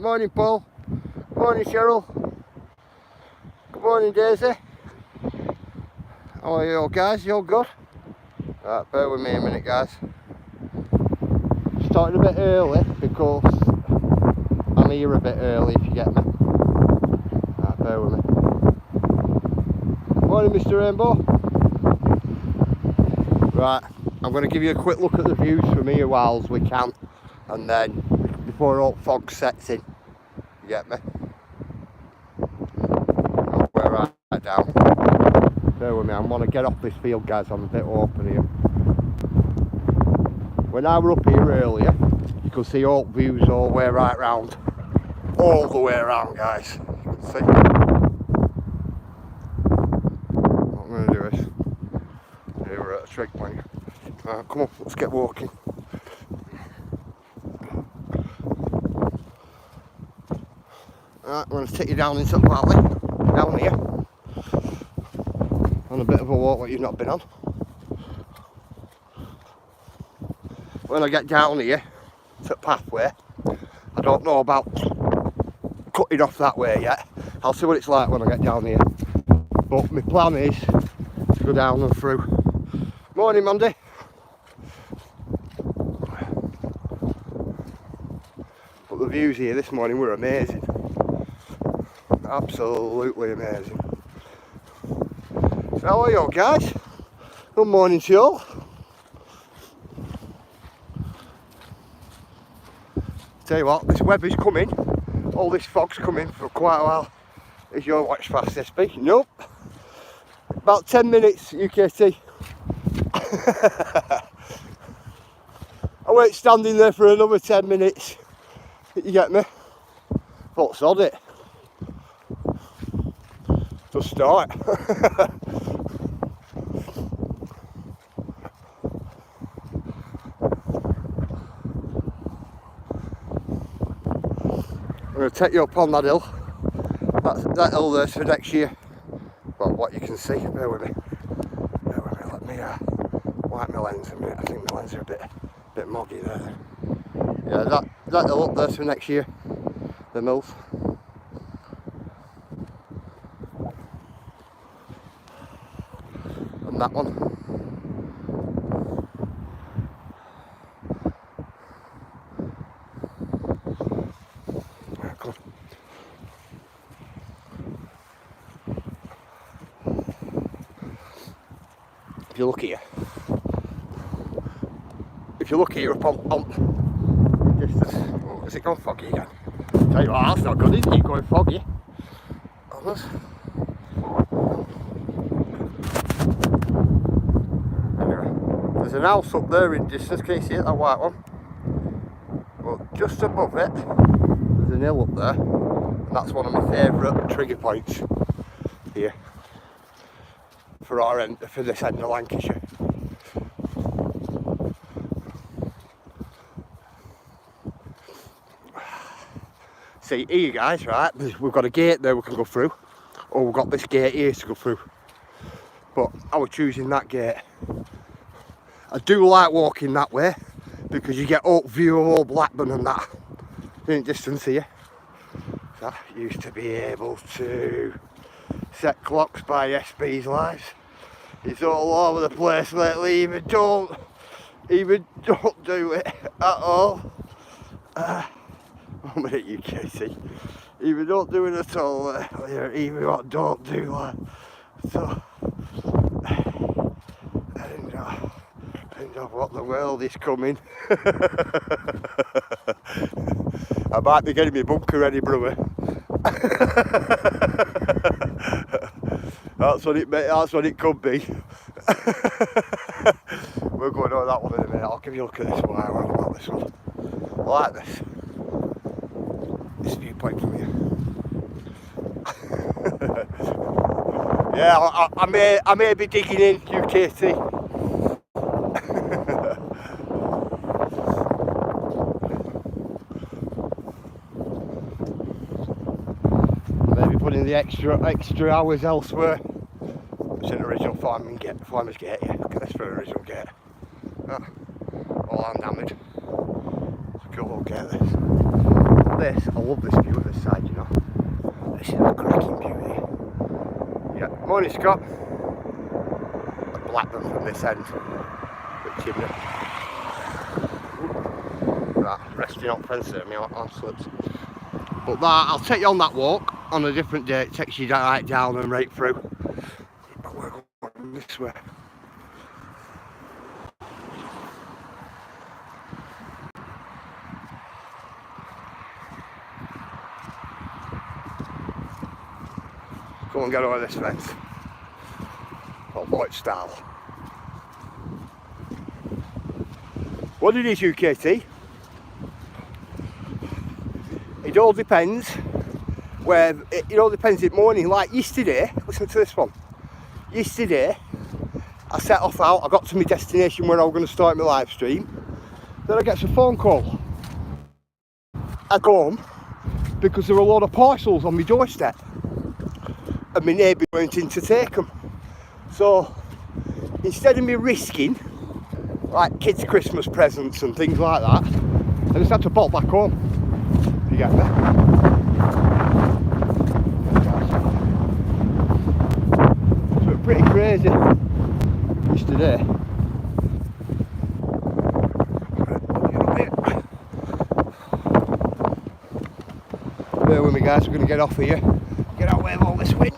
Morning, Paul. Morning, Cheryl. Good morning, Daisy. How are you all, guys? You all good? Right, bear with me a minute, guys. Starting a bit early because I'm here a bit early, if you get me. Right, bear with me. Morning, Mr. Rainbow. Right, I'm going to give you a quick look at the views from here while we can, and then before all fog sets in. You get me? We're right down. Bear with me, I want to get off this field, guys. I'm a bit open here. When I were up here earlier, you could see all views all the way right round. All the way around, guys. You can see. What I'm going to do is, here we're at a trig point. Right, come on, let's get walking. Right, I'm going to take you down into the valley, down here. On a bit of a walk that you've not been on. When I get down here to the pathway, I don't know about cutting off that way yet. I'll see what it's like when I get down here. But my plan is to go down and through. Morning, Mandy. But the views here this morning were amazing. Absolutely amazing. So how are you all, guys? Good morning to you all. Tell you what, this weather's coming. All this fog's coming for quite a while. Is your watch fast SP? Nope. About 10 minutes UKT. I wait standing there for another 10 minutes. You get me? Thought sod it. Just start. I'm going to take you up on that hill. That hill there's for next year. Well, what you can see. Bear with me. Bear with me. Let me wipe my lens a minute. I think my lens are a bit moggy there. Yeah, that hill up there's for next year. The mills. And that one. If you look here up on distance, oh, has it gone foggy again? Tell you what, that's not good, is it? Going foggy. Honest. Anyway, there's an house up there in distance. Can you see it, that white one? Well, just above it, there's an hill up there, and that's one of my favourite trigger points here for our end, for this end of Lancashire. See here, guys, right, we've got a gate there we can go through, or we've got this gate here to go through, but I was choosing that gate. I do like walking that way because you get up view of all Blackburn and that in distance here. So I used to be able to set clocks by SB's lives. It's all over the place lately. Even don't do it at all. 1 minute UKC. Even don't do it at all. Even what don't do that. So end of what the world is coming. I might be getting my bunker ready, brother. That's what it could be. We're going on that one in a minute. I'll give you a look at this one. I want about this one. I like this viewpoint from here. Yeah, I may be digging in UKT. Maybe putting the extra hours elsewhere. It's an original farmer's gate, yeah. Look at this for an original gate. All undamaged. It's a cool little gate, this. this, I love this view of this side, you know. This is a cracking view here. Yeah, morning Scott. A Blackburn from this end. Bit chimney. Right, resting on fence there, my arm slips. But that, I'll take you on that walk on a different day. It takes you right down and right through. But we're going this way. Go and get over this fence. Or Lloyd style. What it is, UKT? It all depends where it all depends in the morning. Like yesterday, listen to this one. Yesterday, I set off out, I got to my destination where I was going to start my live stream. Then I get a phone call. I go home because there were a lot of parcels on my doorstep. And my neighbour went in to take them. So instead of me risking like kids' Christmas presents and things like that, I just had to bolt back home. You get me? So it's pretty crazy yesterday. Bear with me guys, we're going to get off here. Get out of all this wind.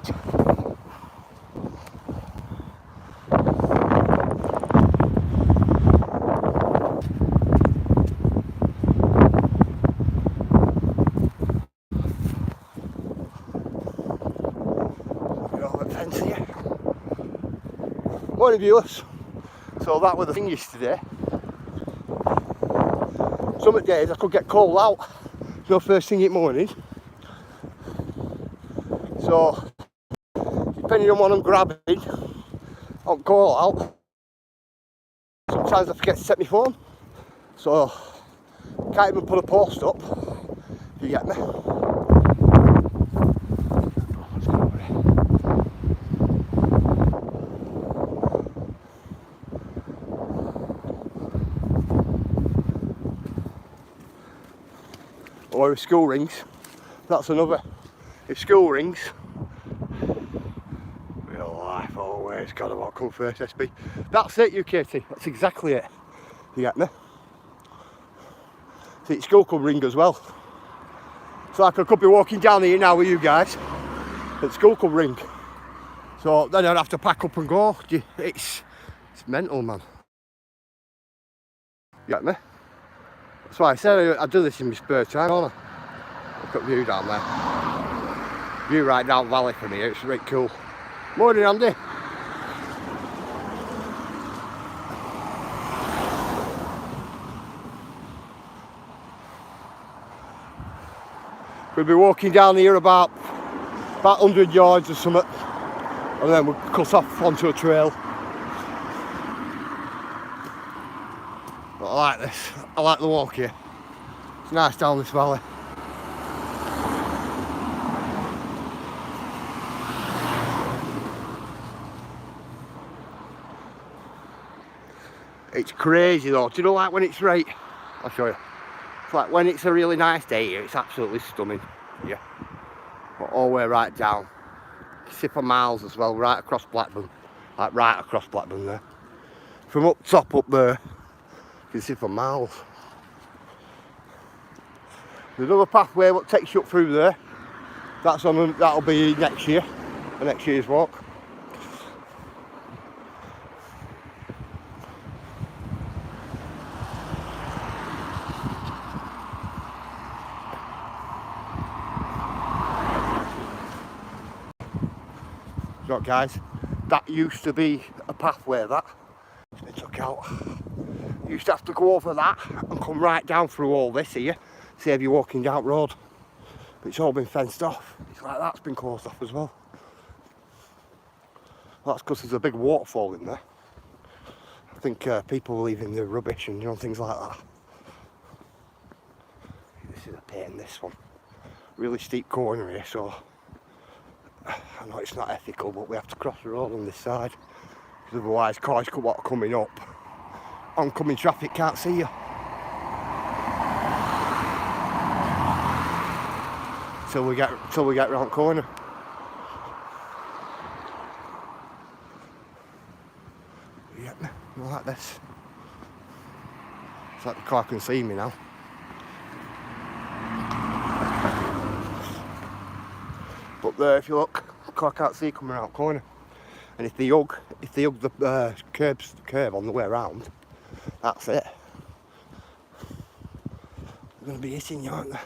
Morning viewers. So that was the thing yesterday. Some days I could get called out, you know, first thing in the morning. So depending on what I'm grabbing, I'll call out. Sometimes I forget to set my phone, so can't even put a post up. You get me? Or if school rings, that's another. If school rings, real life always got what come first, SB. That's it, UKT. That's exactly it. You get me? See, school could ring as well. It's like I could be walking down here now with you guys, and school could ring. So then I'd have to pack up and go. It's mental, man. You get me? That's why I said I do this in my spare time, don't I? Look at the view down there. View right down the valley from here, it's really cool. Morning, Andy. We'll be walking down here about 100 yards or something, and then we'll cut off onto a trail. But I like this. I like the walk here. It's nice down this valley. It's crazy though. Do you know, like when it's right? I'll show you. It's like when it's a really nice day here, it's absolutely stunning. Yeah. But all the way right down. You can see for miles as well, right across Blackburn. Like right across Blackburn there. From up top up there, you can see for miles. There's another pathway that takes you up through there. That'll be next year, the next year's walk. Look guys, that used to be a pathway that. It's been took out. You used to have to go over that and come right down through all this here. Save you walking down road. But it's all been fenced off. It's like that's been closed off as well. That's because there's a big waterfall in there. I think people are leaving their rubbish and, you know, things like that. This is a pain, this one. Really steep corner here, so I know it's not ethical, but we have to cross the road on this side. Because otherwise cars coming up, oncoming traffic can't see you. till we get round the corner. Yeah, like this. It's like the car can see me now. But there, if you look, the car can't see coming out the corner. And if they hug the curb on the way around, that's it. They're going to be hitting you, aren't they?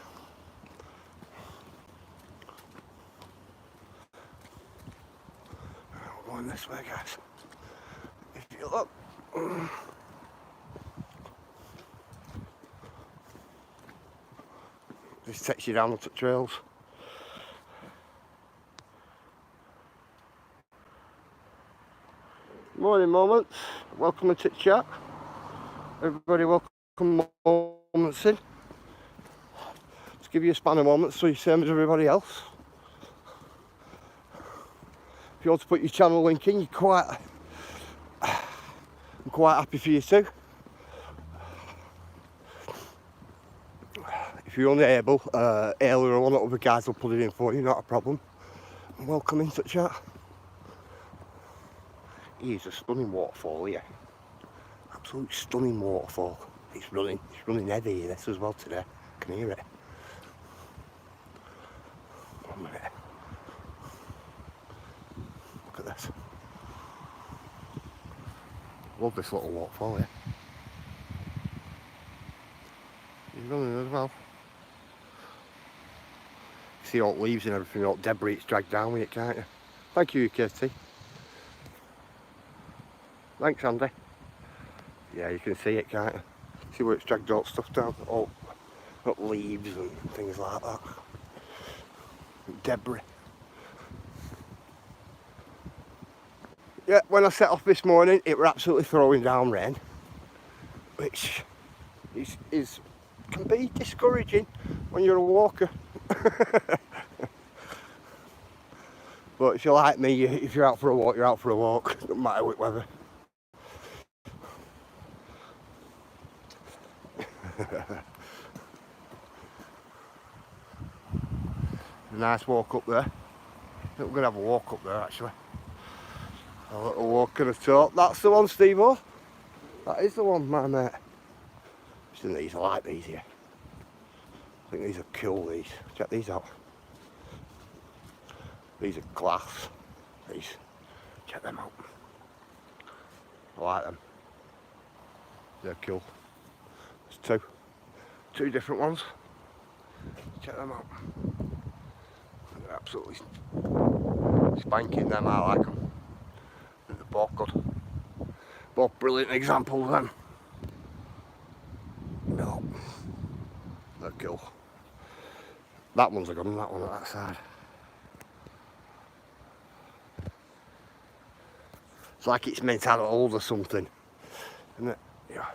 We're going this way, guys. If you look. This takes you down the trails. Morning moments, welcome to chat. Everybody welcome moments in. Let's give you a span of moments so you're same as everybody else. If you want to put your channel link in, I'm quite happy for you too. If you're unable, Ayla or one of the other guys will put it in for you, not a problem. Welcome into chat. Here's a stunning waterfall here. Absolute stunning waterfall. It's running heavy here, this as well today. I can hear it. 1 minute. Look at this. Love this little waterfall here. He's running as well. See all the leaves and everything, all the debris it's dragged down with it, can't you? Thank you, KT. Thanks, Andy. Yeah, you can see it, can't you? See where it's dragged all stuff down? All leaves and things like that. Debris. Yeah, when I set off this morning, it were absolutely throwing down rain, which can be discouraging when you're a walker. But if you're like me, if you're out for a walk, you're out for a walk. Doesn't matter what weather. A nice walk up there. I think we're going to have a walk up there actually. A little walk at the top. That's the one, Steve-O. That is the one, my mate. These, I like these here. I think these are cool, these. Check these out. These are glass. These. Check them out. I like them. They're cool. There's two different ones. Check them out. They're absolutely spanking them. I like them. They're both good. Both brilliant examples of them. No. They're cool. That one's a good one, that one at that side. It's like it's meant to have a hold or something. Isn't it? Yeah.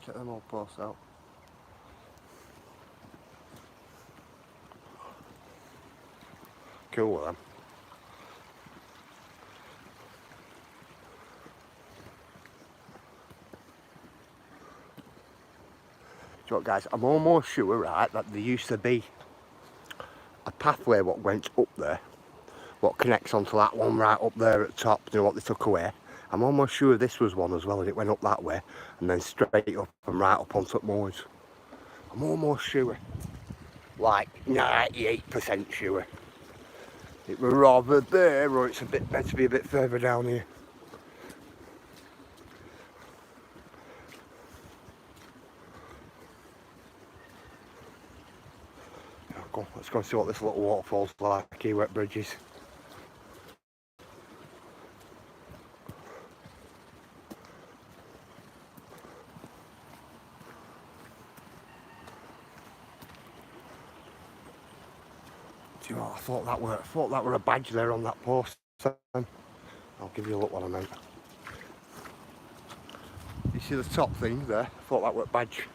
Check them all posts out. Cool with them. So what, guys, I'm almost sure, right, that there used to be a pathway what went up there, what connects onto that one right up there at the top, you know, what they took away. I'm almost sure this was one as well, and it went up that way, and then straight up and right up onto the moors. I'm almost sure, like 98% sure. It were rather there, or it's meant to be a bit further down here. Let's go and see what this little waterfall's like here at Bridges. Do you know what, I thought that were a badge there on that post. I'll give you a look what I meant. You see the top thing there? I thought that were a badge.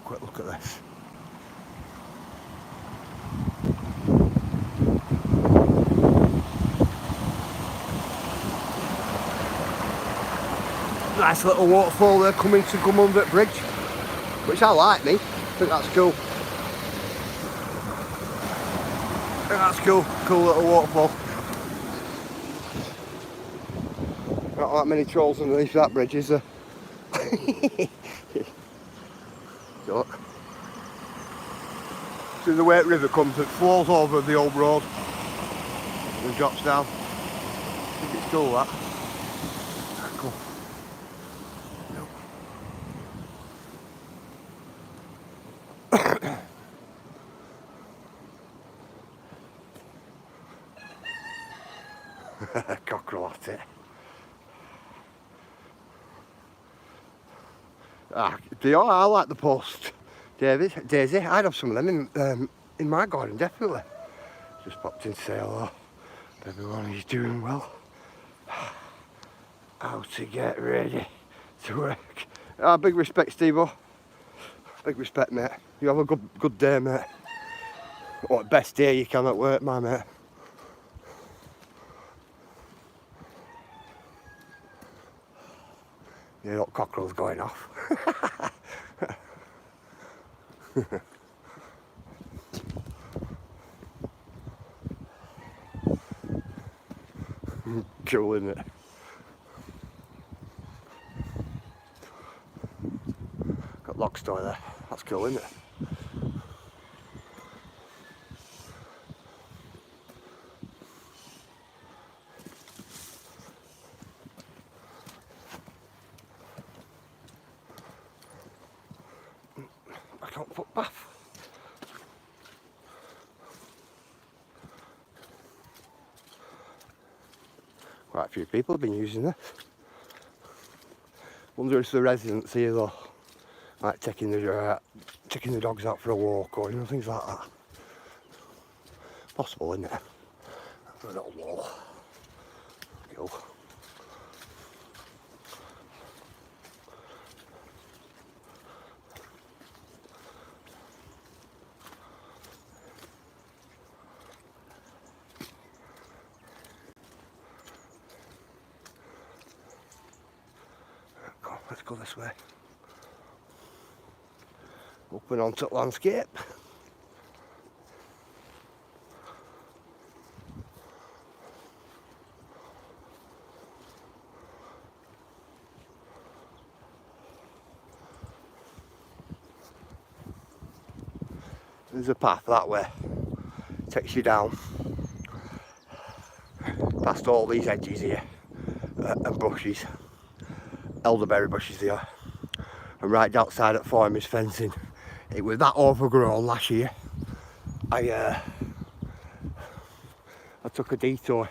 Quick look at this. Nice little waterfall there coming to Gumundert Bridge, which I like, me. I think that's cool. I think that's cool. Cool little waterfall. Not that many trolls underneath that bridge, is there? Look. See the way the river comes, it flows over the old road and drops down. I think it's cool, that. Cool. Cockerel at it. I like the post, Daisy. I'd have some of them in my garden, definitely. Just popped in to say hello. Everyone is doing well. How to get ready to work. Big respect, Steve-o. Big respect, mate. You have a good day, mate. What best day you can at work, my mate. Yeah, look, cockerel's going off. Cool, isn't it? Got log store there. That's cool, isn't it? Back on footpath. Quite a few people have been using this. Wonder if the residents here though, like taking the dogs out for a walk or things like that. Possible, isn't it? A little wall. Cool. Let's go this way. Up and onto the landscape. There's a path that way. Takes you down past all these edges here and bushes. Elderberry bushes they are, and right outside at farmers fencing. It was that overgrown last year. I took a detour.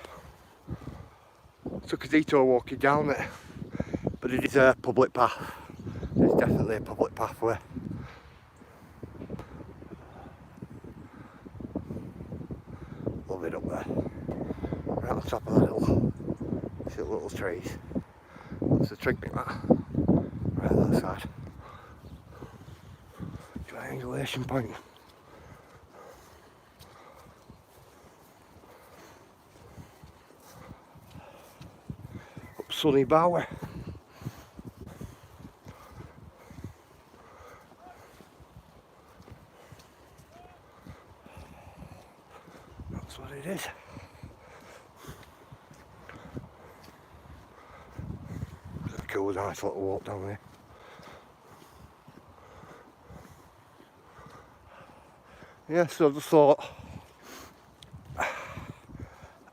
Walking down it, but it is a public path. It's definitely a public pathway. Love it up there, right on top of the hill. See the little trees. There's a trig like that, right on that side. Triangulation point. Up Sunny Bower. That's what it is. Cool, nice little walk down there. Yeah, so I just thought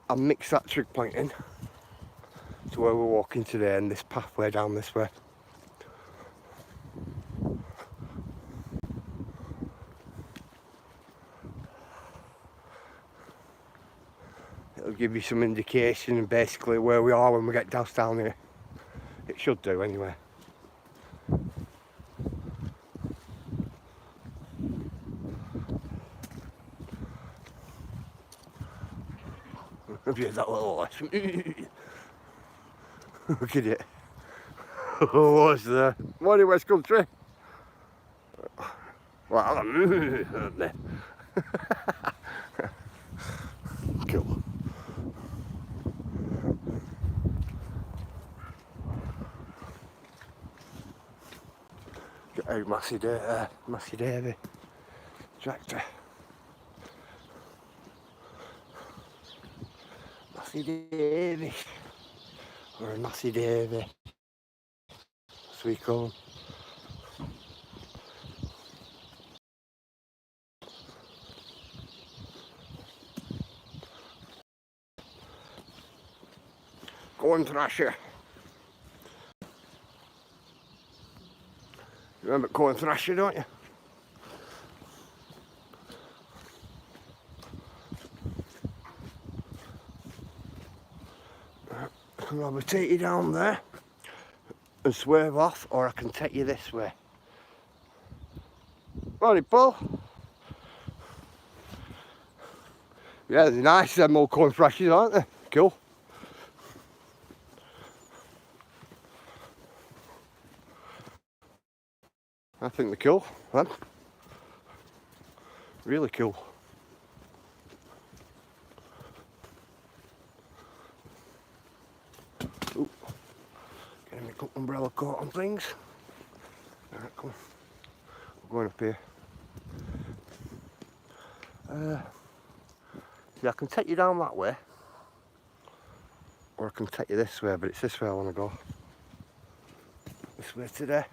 I'll mix that trig point in to where we're walking today and this pathway down this way. It'll give you some indication of basically where we are when we get down here. It should do anyway. Look at that little horse. Look at it. Oh, what's there? Morning, West Country. Wow. Cool. Get out Massey Davy tractor. Massey Davy. Or a Massey Davy. That's what we call them. Go on, Thrasher. You remember Corn Thrasher, don't you? I can either take you down there and swerve off, or I can take you this way. Morning, Paul. Yeah, they're nice, them old Corn Thrashers, aren't they? Cool. I think they're cool, man. Really cool. Ooh. Getting my umbrella coat on things. Alright, come on. We're going up here. See, I can take you down that way, or I can take you this way, but it's this way I want to go. This way today.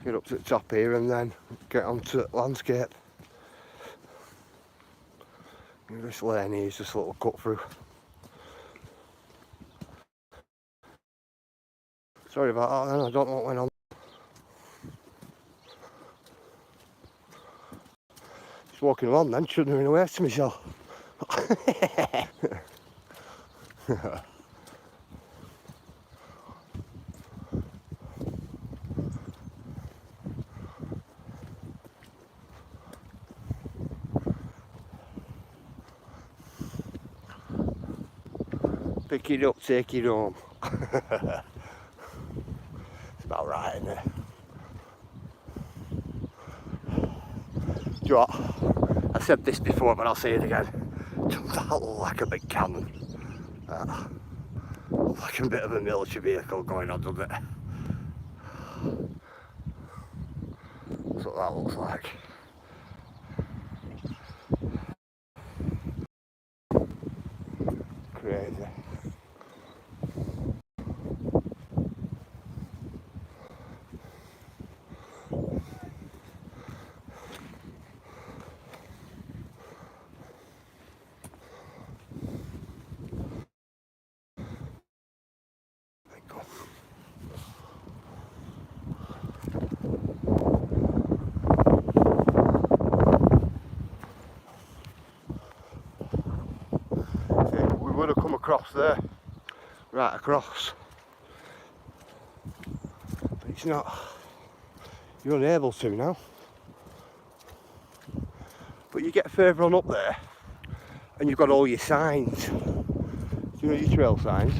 Get up to the top here and then get onto the landscape. And this lane here is just a little cut through. Sorry about that then, I don't know what went on. Just walking along then, shouldn't have been away to myself. Pick it up, take it home. It's about right, isn't it? Do you know what? I've said this before, but I'll say it again. Doesn't that look like a big cannon? Like a bit of a military vehicle going on, doesn't it? That's what that looks like. Crazy. We would have come across there, right across, but it's not, you're unable to now. But you get further on up there and you've got all your signs, you know, your trail signs,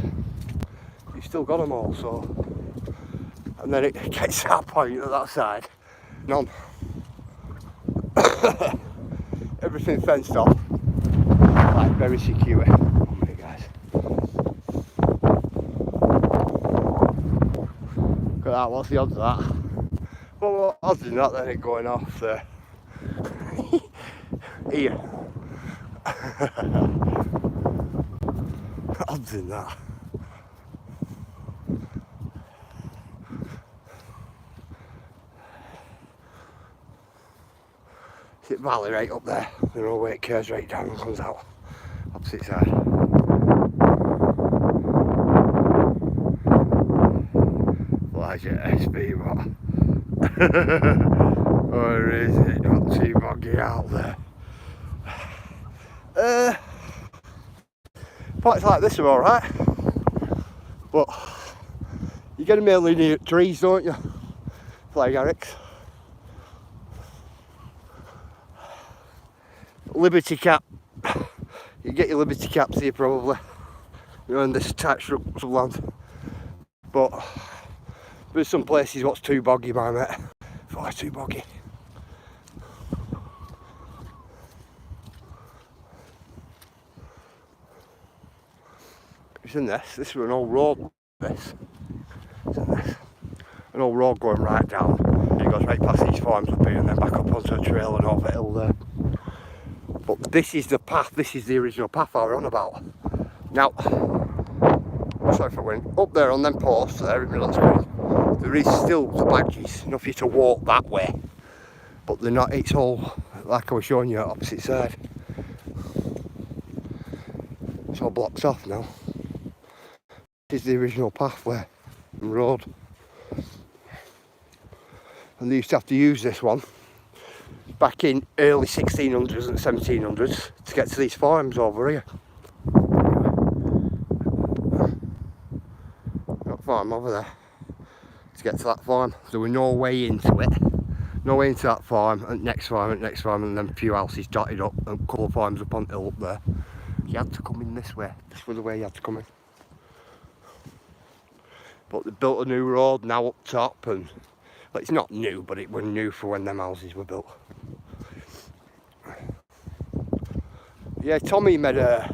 you've still got them all, so, and then it gets to that point at that side, none. Everything fenced off, like very secure. Oh my guys. Look at that, what's the odds of that? Well, what odds is that then it going off there? Here. Odds in that. It's it valley right up there. The roadway it curves right down and comes out opposite side. Flash at SB what? Or is it not too boggy out there? Parts like this are alright, but you get them mainly near trees, don't you? Flag Eric's. Liberty cap. You get your Liberty caps here probably. You're in this tight strips of land. But there's some places what's too boggy, my mate. Far too boggy. It's in this. This is an old road. This. It's in this. An old road going right down. And it goes right past these farms up here and then back up onto a trail and over hill there. But this is the path. This is the original path I was on about. Now, sorry if I went up there on them posts there in the middle of the screen. There is still the badges enough for you to walk that way. But they're not, it's all like I was showing you at opposite side. It's all blocked off now. This is the original pathway and road. And they used to have to use this one back in early 1600s and 1700s to get to these farms over here. That farm over there. To get to that farm, there was no way into it. No way into that farm, and next farm, and next farm, and then a few houses dotted up, and a couple of farms up on the hill up there. You had to come in this way. This was the way you had to come in. But they built a new road now up top, and well, it's not new, but it was new for when them houses were built. Yeah, Tommy made a...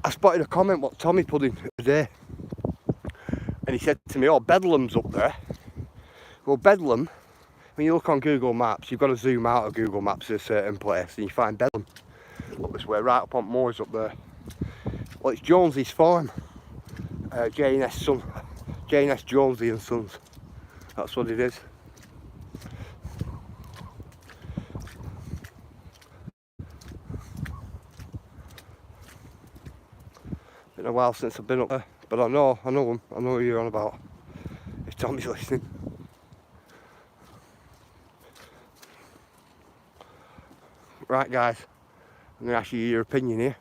I spotted a comment what Tommy put in today. And he said to me, oh, Bedlam's up there. Well, Bedlam, when you look on Google Maps, you've got to zoom out of Google Maps to a certain place and you find Bedlam. Look this way, right up on moors up there. Well, it's Jonesy's farm. J&S Jonesy and Sons. That's what it is. Been a while since I've been up there, but I know them. I know who you're on about. If Tommy's listening. Right, guys, I'm going to ask you your opinion here.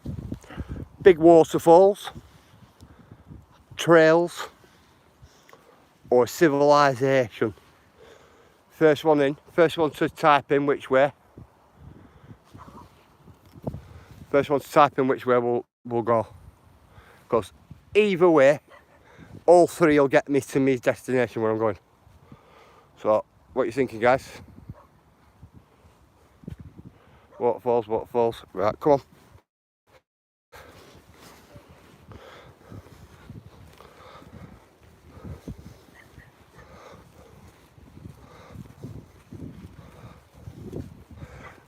Big waterfalls, trails, or civilization? First one to type in which way. First one to type in which way we'll go. Because either way, all three will get me to my destination where I'm going. So, what are you thinking, guys? Waterfalls, waterfalls. Right, come on.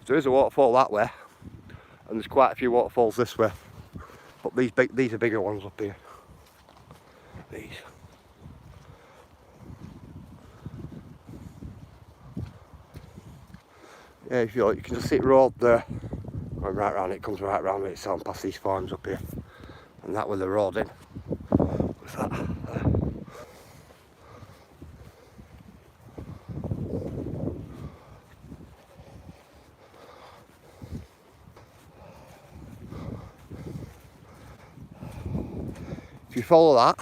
There is a waterfall that way, and there's quite a few waterfalls this way. But these are bigger ones up here. These. Yeah, if you like, you can just see the road there. Going right round it, comes right round it, sound past these farms up here. And that was the road in. What's that? There. If you follow that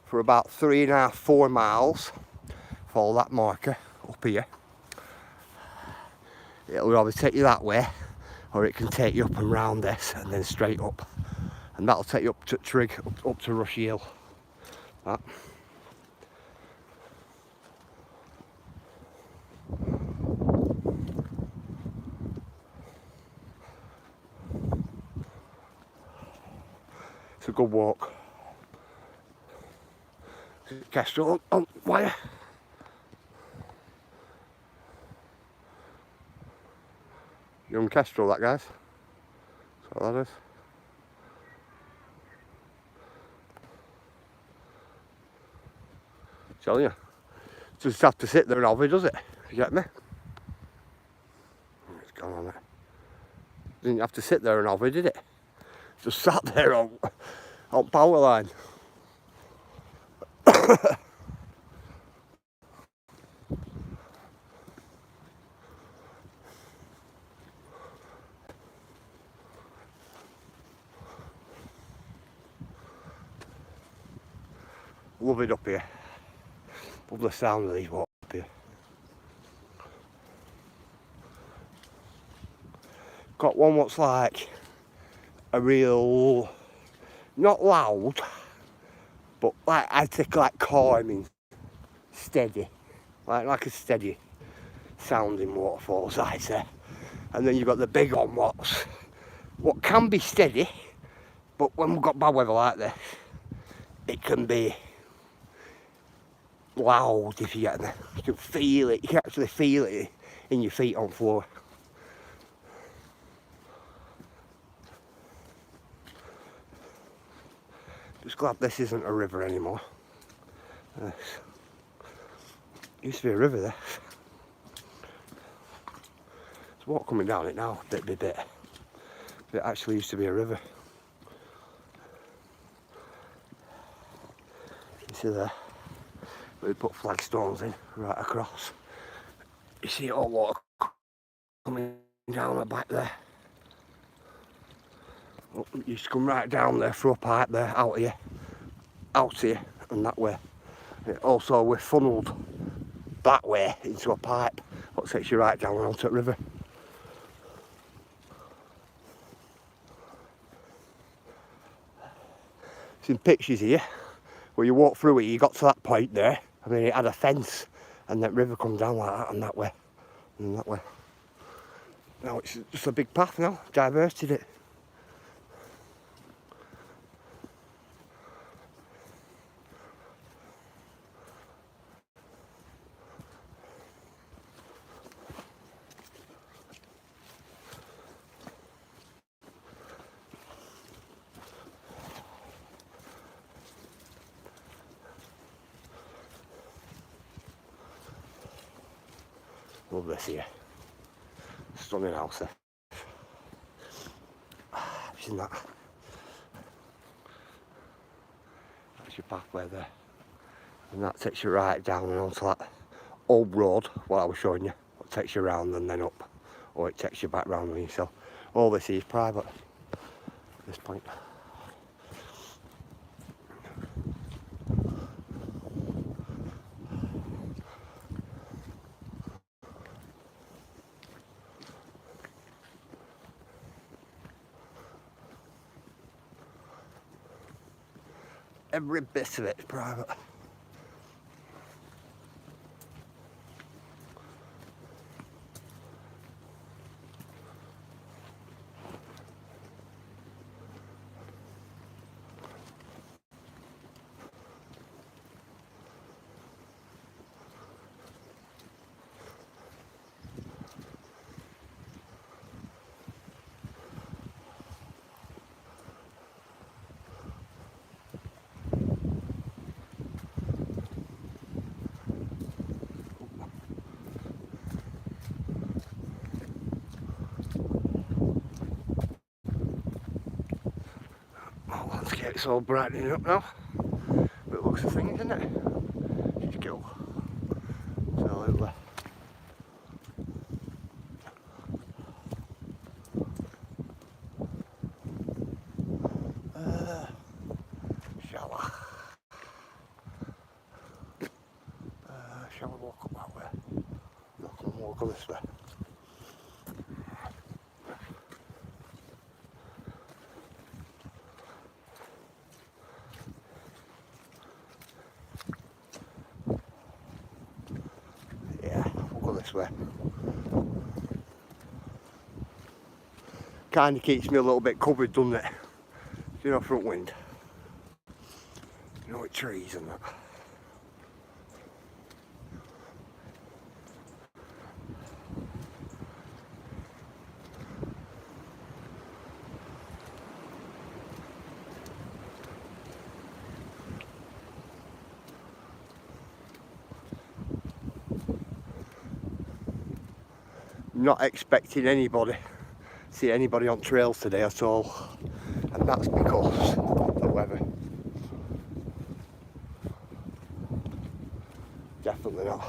for about 3.5, 4 miles, follow that marker up here, it'll either take you that way or it can take you up and round this and then straight up, and that'll take you up to Trig, up to Rushy Hill. That. It's a good walk. Kestrel on wire. Young kestrel, that, guys. That's what that is. Telling you, just have to sit there and have it, does it? You get me? It's gone on it. Didn't have to sit there and have it, did it? Just sat there on power line. Love it up here. Love the sound of these walks up here. Got one what's like a real, not loud, but like I think like calming, steady, like a steady sounding waterfalls, I'd say. And then you've got the big one what can be steady, But when we've got bad weather like this, it can be loud if you get there. You can feel it, you can actually feel it in your feet on the floor. Just glad this isn't a river anymore. Used to be a river there. There's water coming down it now, bit by bit. But it actually used to be a river. You see there? We put flagstones in right across. You see all water coming down the back there. You used to come right down there through a pipe there, out here, and that way. Also, we're funnelled that way into a pipe that takes you right down onto the river. Some pictures here where you walk through it, you got to that point there, and then it had a fence, and that river come down like that, and that way, and that way. Now it's just a big path now, diverted it. Love this here. Stunning house there. Have you seen that? That's your pathway there. And that takes you right down and onto that old road, what I was showing you. It takes you round and then up. Or it takes you back round on yourself. All this here is private at this point. Every bit of it is private. It's all brightening up now. But it looks a thing, isn't it? It's cool. Absolutely. Shall we walk up that way? No, come walk on this way. This way. Kind of keeps me a little bit covered, doesn't it? You know, front wind. You know, with trees and that. Not expecting anybody, see anybody on trails today at all, and that's because of the weather. Definitely not.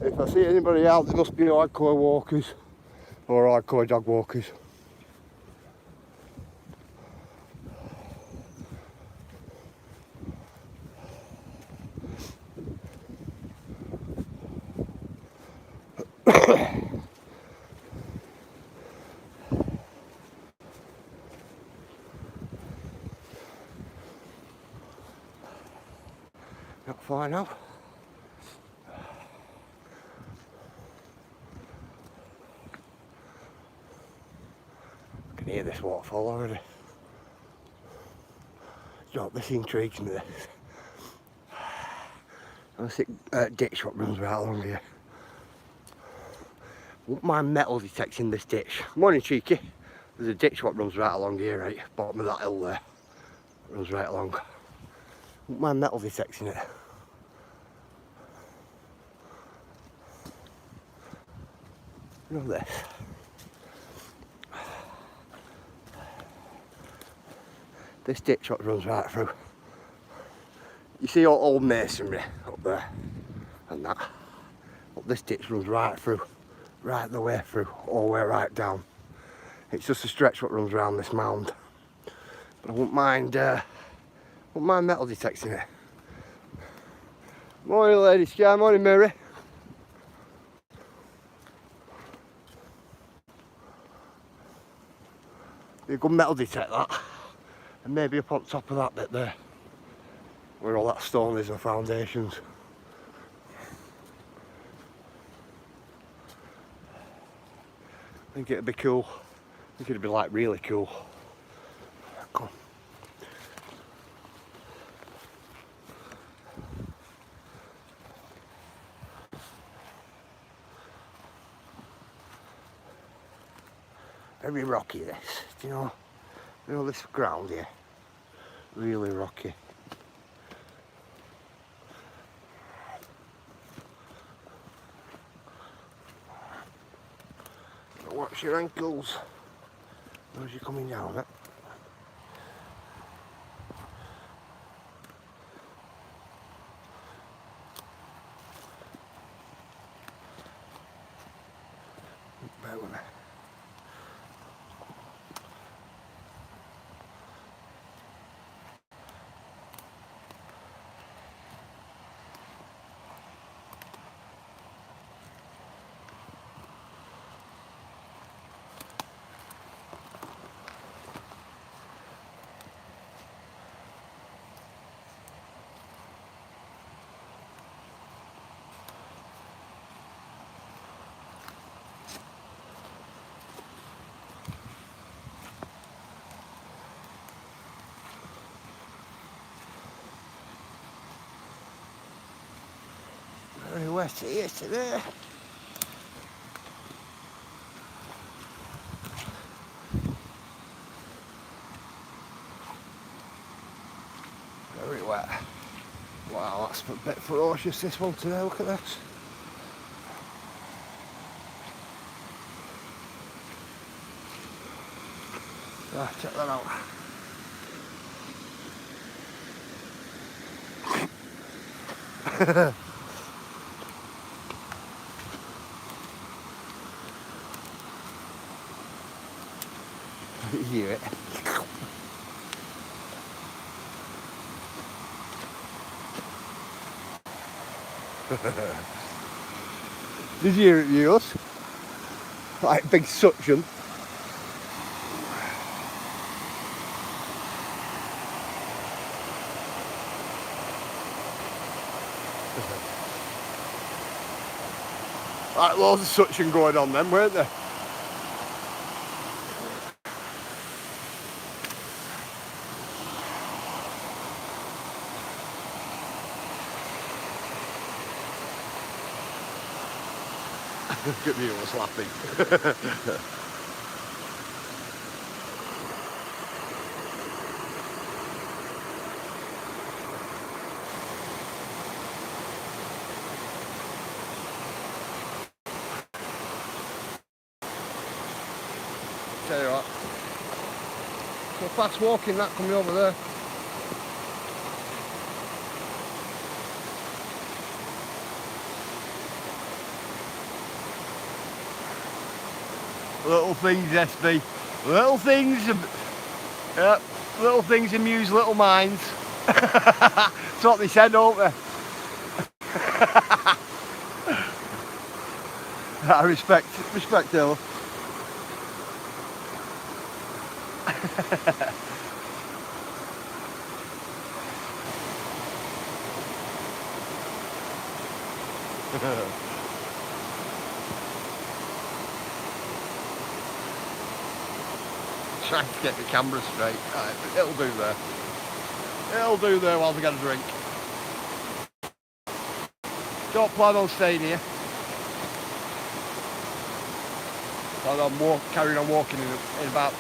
If I see anybody out, there must be hardcore walkers or hardcore dog walkers. Not far now. I can near this waterfall already. You know, this intrigues me, this. There's a ditch what runs right along here. I wouldn't mind metal detecting this ditch. Morning, cheeky. There's a ditch what runs right along here, right? Bottom of that hill there. Runs right along. Wouldn't mind metal detecting it. You know this. This ditch what runs right through. You see all old masonry up there and that. But this ditch runs right through, right the way through, all the way right down. It's just a stretch what runs around this mound. But I wouldn't mind metal detecting it. Morning, Lady Sky. Morning, Mary. Be a good metal detect that. And maybe up on top of that bit there, where all that stone is and foundations. I think it'd be cool. I think it'd be like really cool. Come on. Very rocky this, do you know this ground here? Really rocky. Watch your ankles as you're coming down it. Bear with me. Very wet here today. Very wet. Wow, that's a bit ferocious this one today, look at this. Ah, check that out. You hear it? Did you hear it, yours? Like big suction. Like loads of suction going on then, weren't there? Look at me, I was laughing. Tell you what, so fast walking that coming over there. Little things, SB. Little things, yeah, little things amuse little minds. That's what they said, don't they? I respect Ella. trying to get the camera straight. Right, it'll do there. It'll do there while we get a drink. Don't plan on staying here. Plan on carrying on walking in about,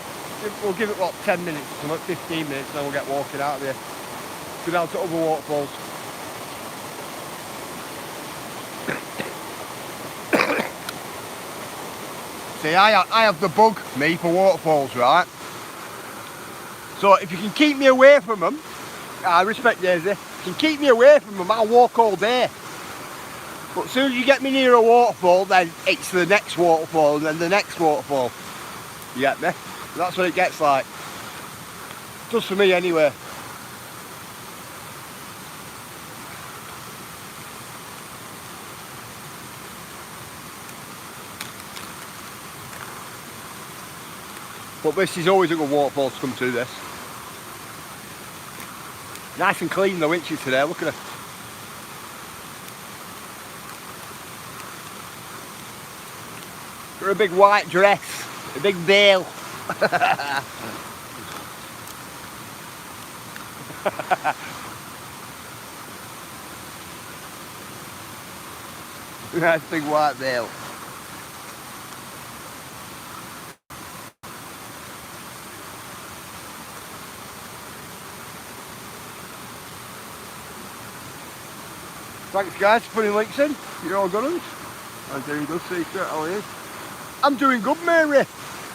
we'll give it what, 10 minutes, 15 minutes, then we'll get walking out of here. Go down to other waterfalls. See, I have the bug, me, for waterfalls, right? So if you can keep me away from them, I respect Daisy, if you can keep me away from them, I'll walk all day. But as soon as you get me near a waterfall, then it's the next waterfall and then the next waterfall. You get me? That's what it gets like. Just for me anyway. But this is always a good waterfall to come to, this. Nice and clean the winches today, look at it. For a big white dress, a big veil. Nice big white veil. Thanks guys for putting links in. You're all good ones. I'm doing good, Secret. How are you? I'm doing good, Mary.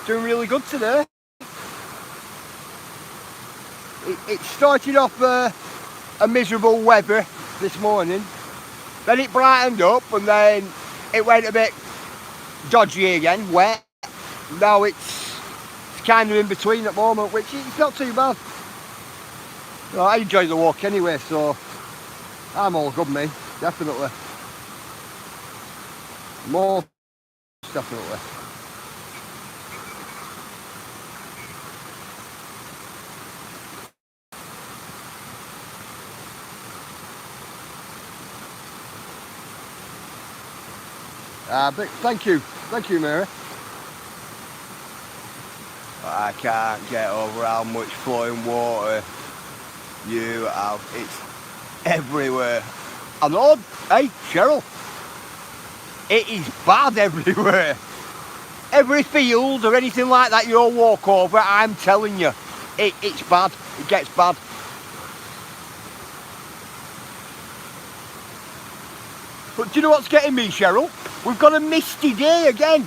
Doing really good today. It started off a miserable weather this morning. Then it brightened up and then it went a bit dodgy again, wet. Now it's kind of in between at the moment, which is not too bad. Well, I enjoy the walk anyway, so I'm all good, me. Definitely. More definitely. But thank you, Mary. I can't get over how much flowing water you have. It's everywhere. I know, hey Cheryl, it is bad everywhere. Every field or anything like that you'll walk over, I'm telling you, it's bad, it gets bad. But do you know what's getting me, Cheryl? We've got a misty day again.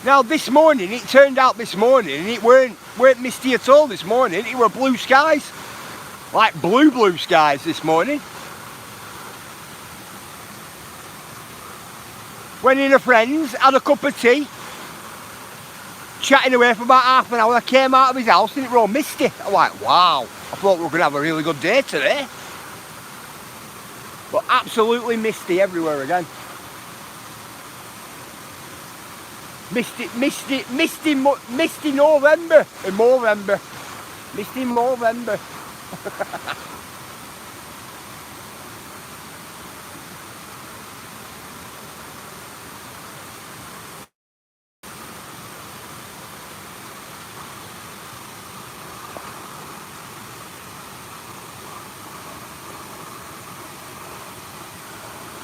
Now this morning, it turned out this morning, it weren't misty at all this morning, it were blue skies. Like blue skies this morning. Went in a friend's, had a cup of tea, chatting away for about half an hour. I came out of his house and it was all misty. I'm like, wow, I thought we were going to have a really good day today. But absolutely misty everywhere again. Misty November. Misty November.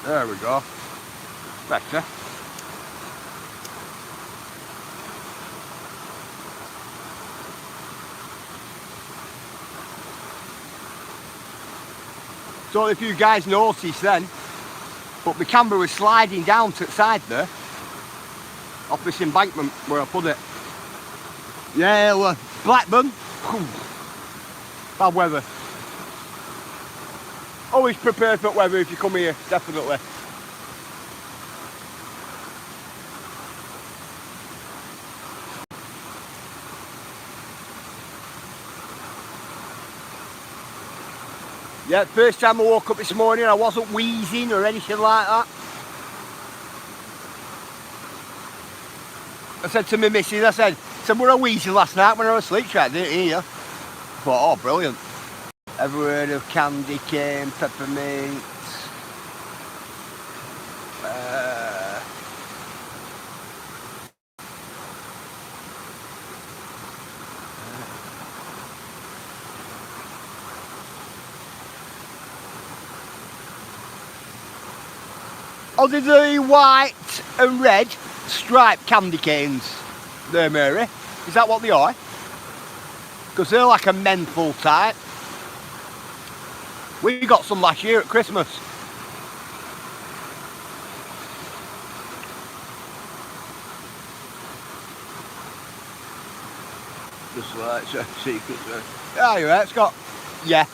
There we go. Better. So if you guys noticed then, but the camera was sliding down to the side there, off this embankment where I put it. Yeah, well, Blackburn, bad weather. Always prepare for weather if you come here, definitely. Yeah, first time I woke up this morning, I wasn't wheezing or anything like that. I said to my missus, I said, were I wheezing last night when I was asleep? I didn't hear you. I thought, oh, brilliant. Ever heard of candy cane, peppermint? Or did the white and red striped candy canes there, Mary? Is that what they are? Because they're like a menthol type. We got some last year at Christmas. Just like secret. Ah, you're right, Scott. Yeah.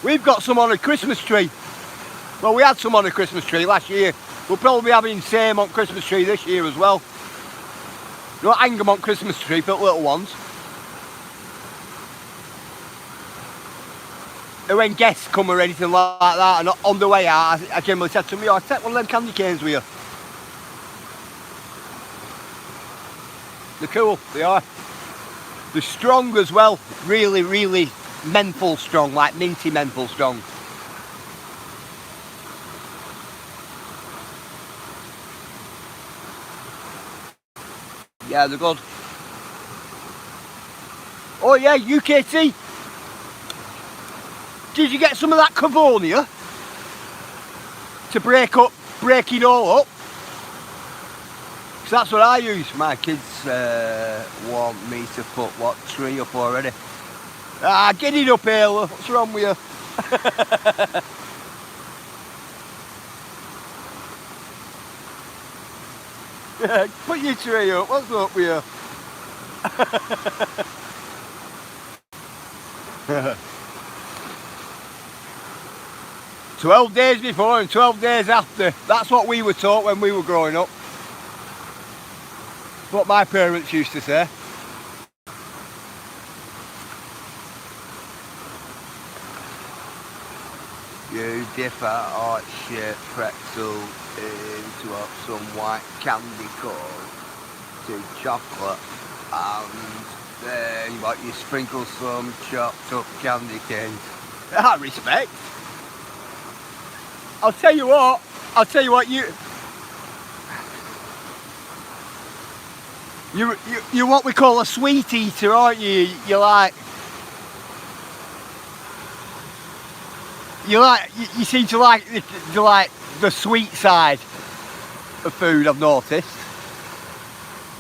We've got some on a Christmas tree. Well, we had some on a Christmas tree last year. We'll probably be having the same on Christmas tree this year as well. You don't hang them on Christmas tree for little ones. And when guests come or anything like that, and on the way out, I generally said to me, "Oh, take one of them candy canes with you." They're cool, they are. They're strong as well, really, really menthol strong, like minty menthol strong. Yeah, they're good. Oh yeah, UKT. Did you get some of that Cavonia to break it all up? Because that's what I use. My kids want me to put what tree up already. Ah, get it up, Ayla. What's wrong with you? Put your tree up. What's up with you? 12 days before and 12 days after. That's what we were taught when we were growing up. What my parents used to say. You dip a heart-shaped pretzel into some white candy corn to chocolate, and then you sprinkle some chopped up candy canes. Ah, respect. I'll tell you what, you're what we call a sweet eater, aren't you? You seem to like the sweet side of food, I've noticed.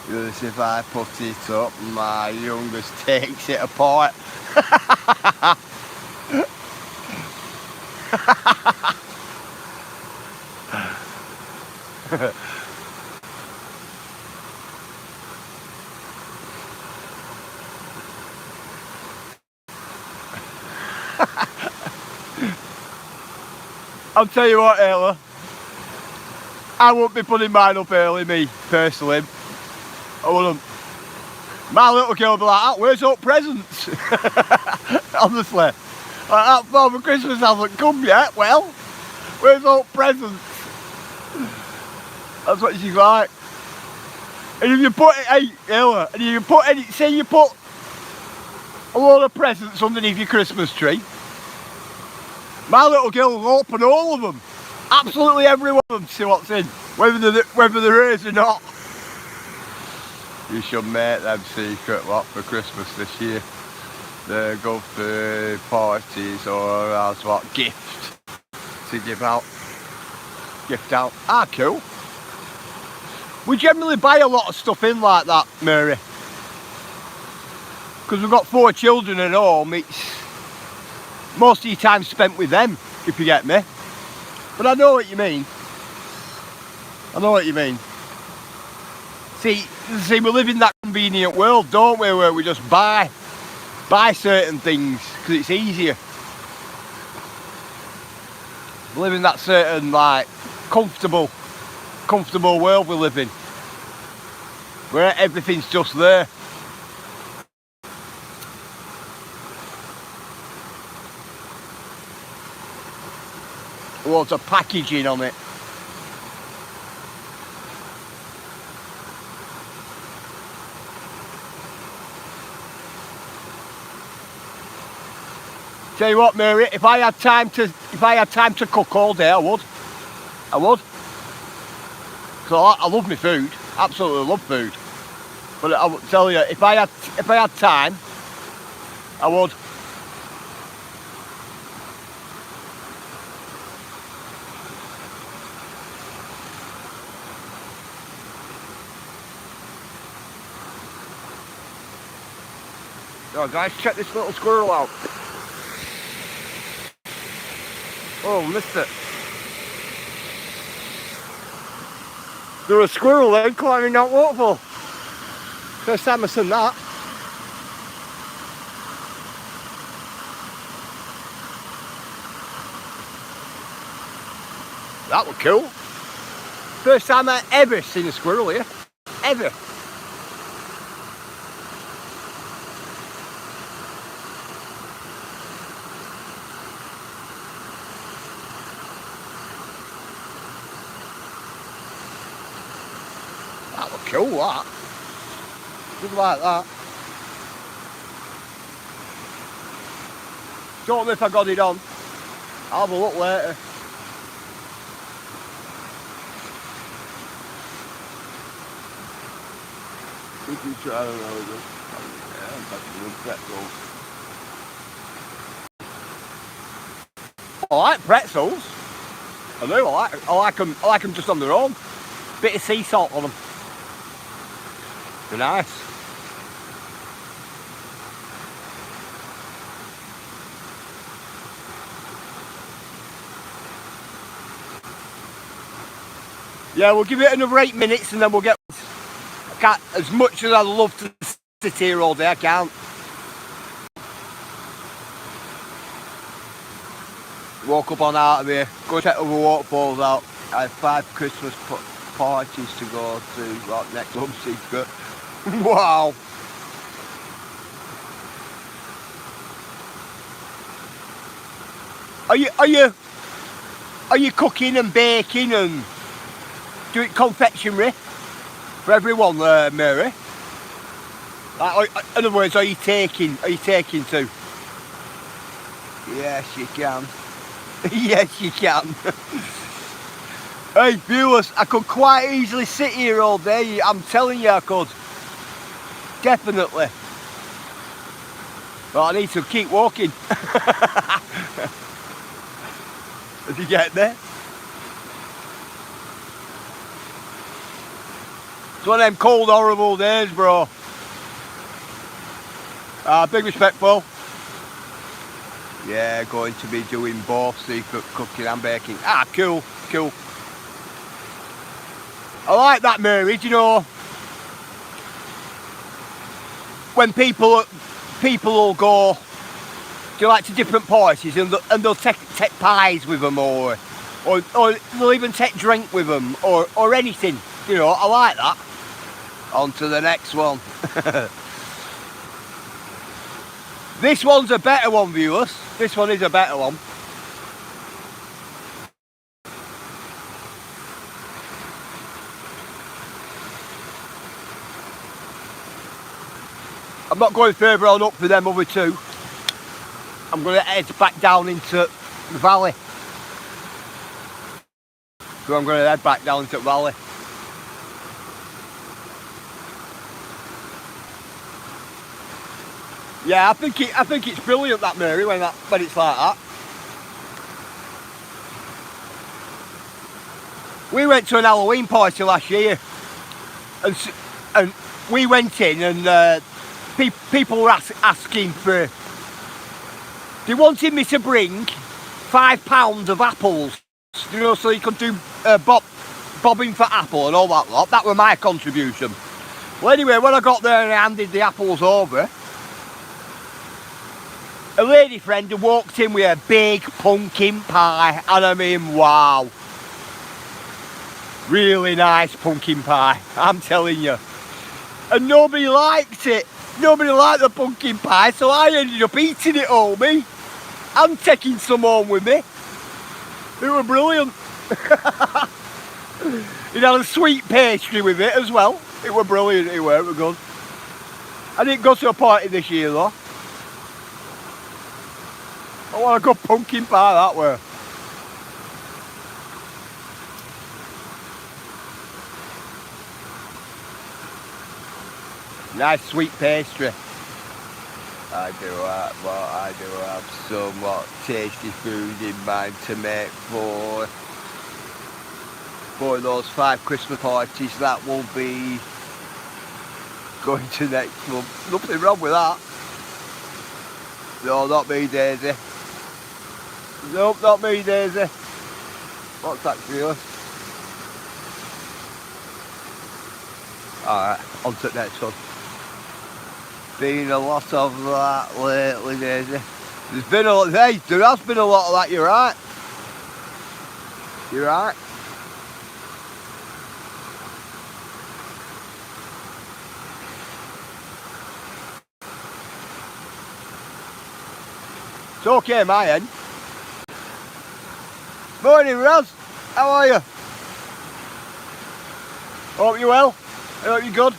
Because if I put it up, my youngest takes it apart. I'll tell you what, Ayla, I won't be putting mine up early, me, personally. I wouldn't. My little girl will be like, "Where's all presents?" Honestly. Like, that Father Christmas hasn't come yet. Well, where's all presents? That's what she's like. And if you put it, hey, Ayla, and if you put any, say you put a load of presents underneath your Christmas tree, my little girl will open all of them. Absolutely every one of them to see what's in, whether they're hers or not. You should make them secret lot for Christmas this year. They go for parties or as what gift to give out. Gift out. Ah, cool. We generally buy a lot of stuff in like that, Mary. Because we've got 4 children at home, it's most of your time spent with them, if you get me. But I know what you mean. I know what you mean. See, we live in that convenient world, don't we, where we just buy certain things because it's easier. We live in that certain, like, comfortable world we live in, where everything's just there. Loads of packaging on it. Tell you what, Mary, if I had time to cook all day, I would. Because I love my food, absolutely love food. But I would tell you, if I had time, I would. Oh guys, check this little squirrel out. Oh, missed it. There was a squirrel then climbing that waterfall. First time I've seen that. That was cool. First time I ever seen a squirrel here. Ever. That was cool, that. Just like that. Don't know if I got it on. I'll have a look later. If you try, I don't know. Yeah, I'm touching with pretzels. I like pretzels. I do. I like them. I like them just on their own. Bit of sea salt on them. They're nice. Yeah, we'll give it another 8 minutes and then we'll get. I can't, as much as I'd love to sit here all day, I can't. Woke up on out of here, go check other waterfalls out. I have 5 Christmas parties to go to, like next month secret. Wow. Are you cooking and baking and doing confectionery for everyone, Mary? Like, in other words, are you taking to? Yes, you can. Yes, you can. Hey, viewers, I could quite easily sit here all day. I'm telling you, I could. Definitely. But I need to keep walking. Did you get there? It's one of them cold, horrible days, bro. Big respectful. Yeah, going to be doing both secret cooking and baking. Cool, cool. I like that, Mary. Do you know, when people will go, do you like to different places and they'll take pies with them or they'll even take drink with them or anything. You know, I like that. On to the next one. This one's a better one, viewers. This one is a better one. I'm not going further on up for them other two. I'm going to head back down into the valley. So I'm going to head back down into the valley. Yeah, I think it's brilliant, that, Mary, when it's like that. We went to an Halloween party last year, and we went in, and people were asking for. They wanted me to bring £5 of apples, you know, so you could do bobbing for apple and all that lot. That were my contribution. Well, anyway, when I got there and I handed the apples over, a lady friend had walked in with a big pumpkin pie, and I mean, wow. Really nice pumpkin pie, I'm telling you. And nobody liked it. Nobody liked the pumpkin pie, so I ended up eating it all, me. And taking some home with me. It was brilliant. It had a sweet pastry with it as well. It was brilliant, it was good. I didn't go to a party this year though. I want a good pumpkin pie that way. Nice sweet pastry. I do have somewhat tasty food in mind to make for those 5 Christmas parties that will be going to next month. Nothing wrong with that. No, not me, Daisy. Nope, not me, Daisy. What's that feeling? Alright, on to the next one. Been a lot of that lately, Daisy. There's been a lot, hey, there has been a lot of that, you're right. You're right. It's okay, my end. Morning, Raz. How are you? Hope you're well. I hope you're good.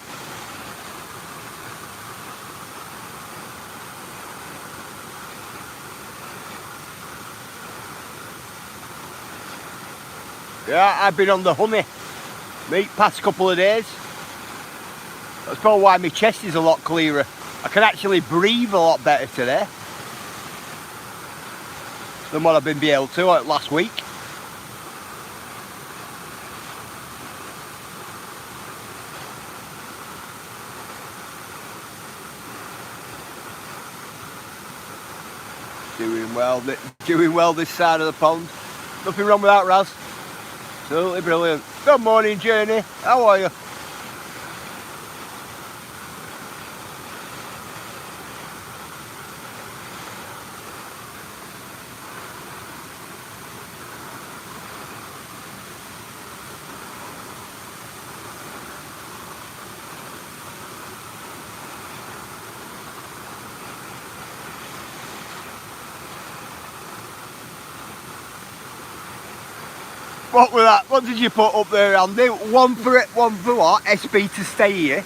Yeah, I've been on the honey meat past couple of days. That's probably why my chest is a lot clearer. I can actually breathe a lot better today than what I've been able to last week. Doing well this side of the pond. Nothing wrong with that, Raz. Absolutely brilliant. Good morning, Jenny. How are you? What was that? What did you put up there, Andy? One for what? SP to stay here.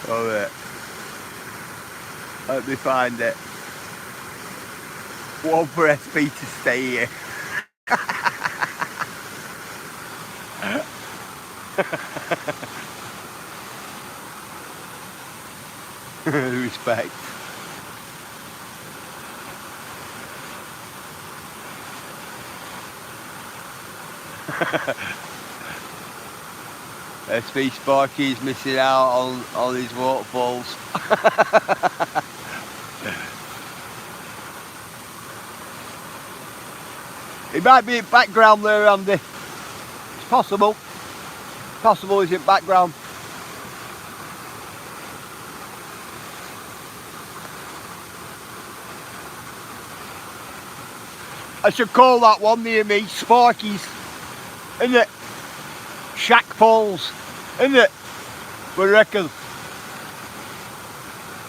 Oh, wait. Let me find it. One for SP to stay here. Respect. SP Sparky's missing out on his waterfalls. It might be in background there, Andy. It's possible. Possible is in background. I should call that one near me Sparky's, isn't it? Shack Falls, isn't it? What do you reckon?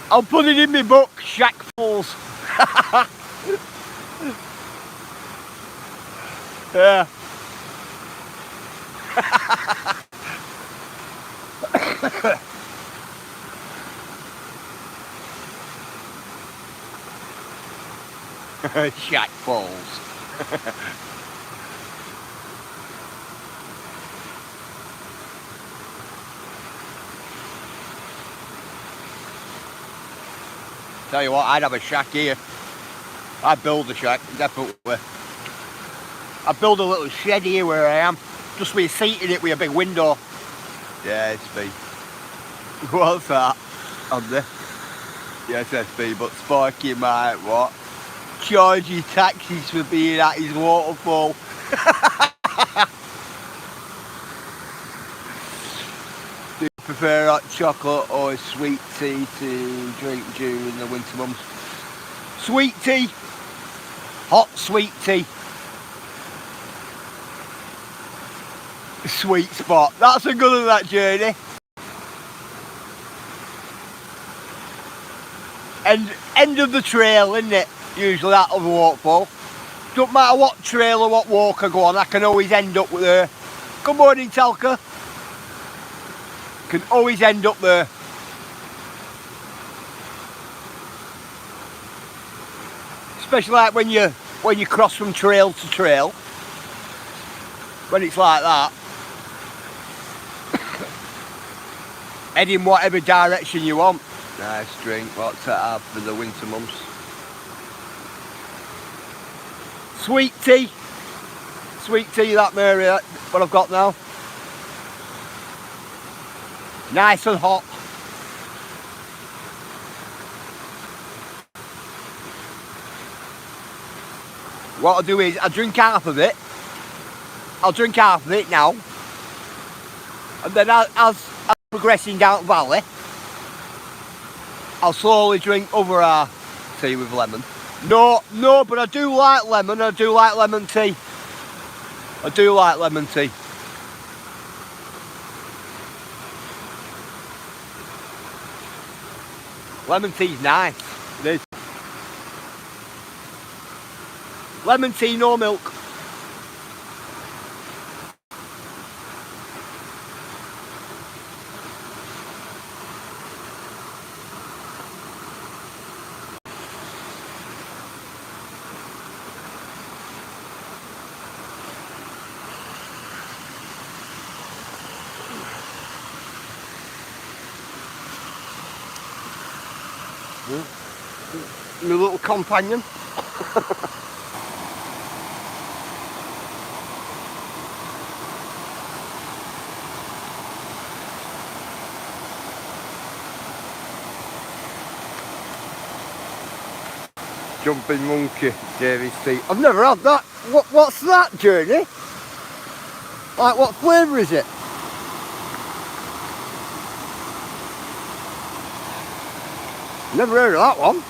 I'll put it in my book, Shack Falls. Yeah. Shack Falls. Tell you what, I'd have a shack here. I'd build a shack, definitely. I'd build a little shed here where I am. Just with a seat in it with a big window. Yeah, it's me. What's that? Andy? Yes, SP, but Sparky might, what? Charge you taxis for being at his waterfall. Do you prefer hot chocolate or sweet tea to drink during the winter months? Sweet tea. Hot sweet tea. Sweet spot. That's a good one, that journey. End of the trail, isn't it? Usually that of a waterfall. Don't matter what trail or what walk I go on, I can always end up with there. Good morning, Talca. Can always end up there. Especially like when you cross from trail to trail. When it's like that. Head in whatever direction you want. Nice drink. What's that have for the winter months? Sweet tea. Sweet tea, that Mary, what I've got now. Nice and hot. What I'll do is I'll drink half of it. I'll drink half of it now. And then as I'm progressing down the valley, I'll slowly drink over our tea with lemon. No, but I do like lemon. I do like lemon tea. I do like lemon tea. Lemon tea's nice. It is. Lemon tea, no milk. My little companion. Jumping monkey, JVC. I've never had that. What's that, Journey? Like, what flavour is it? Never heard of that one.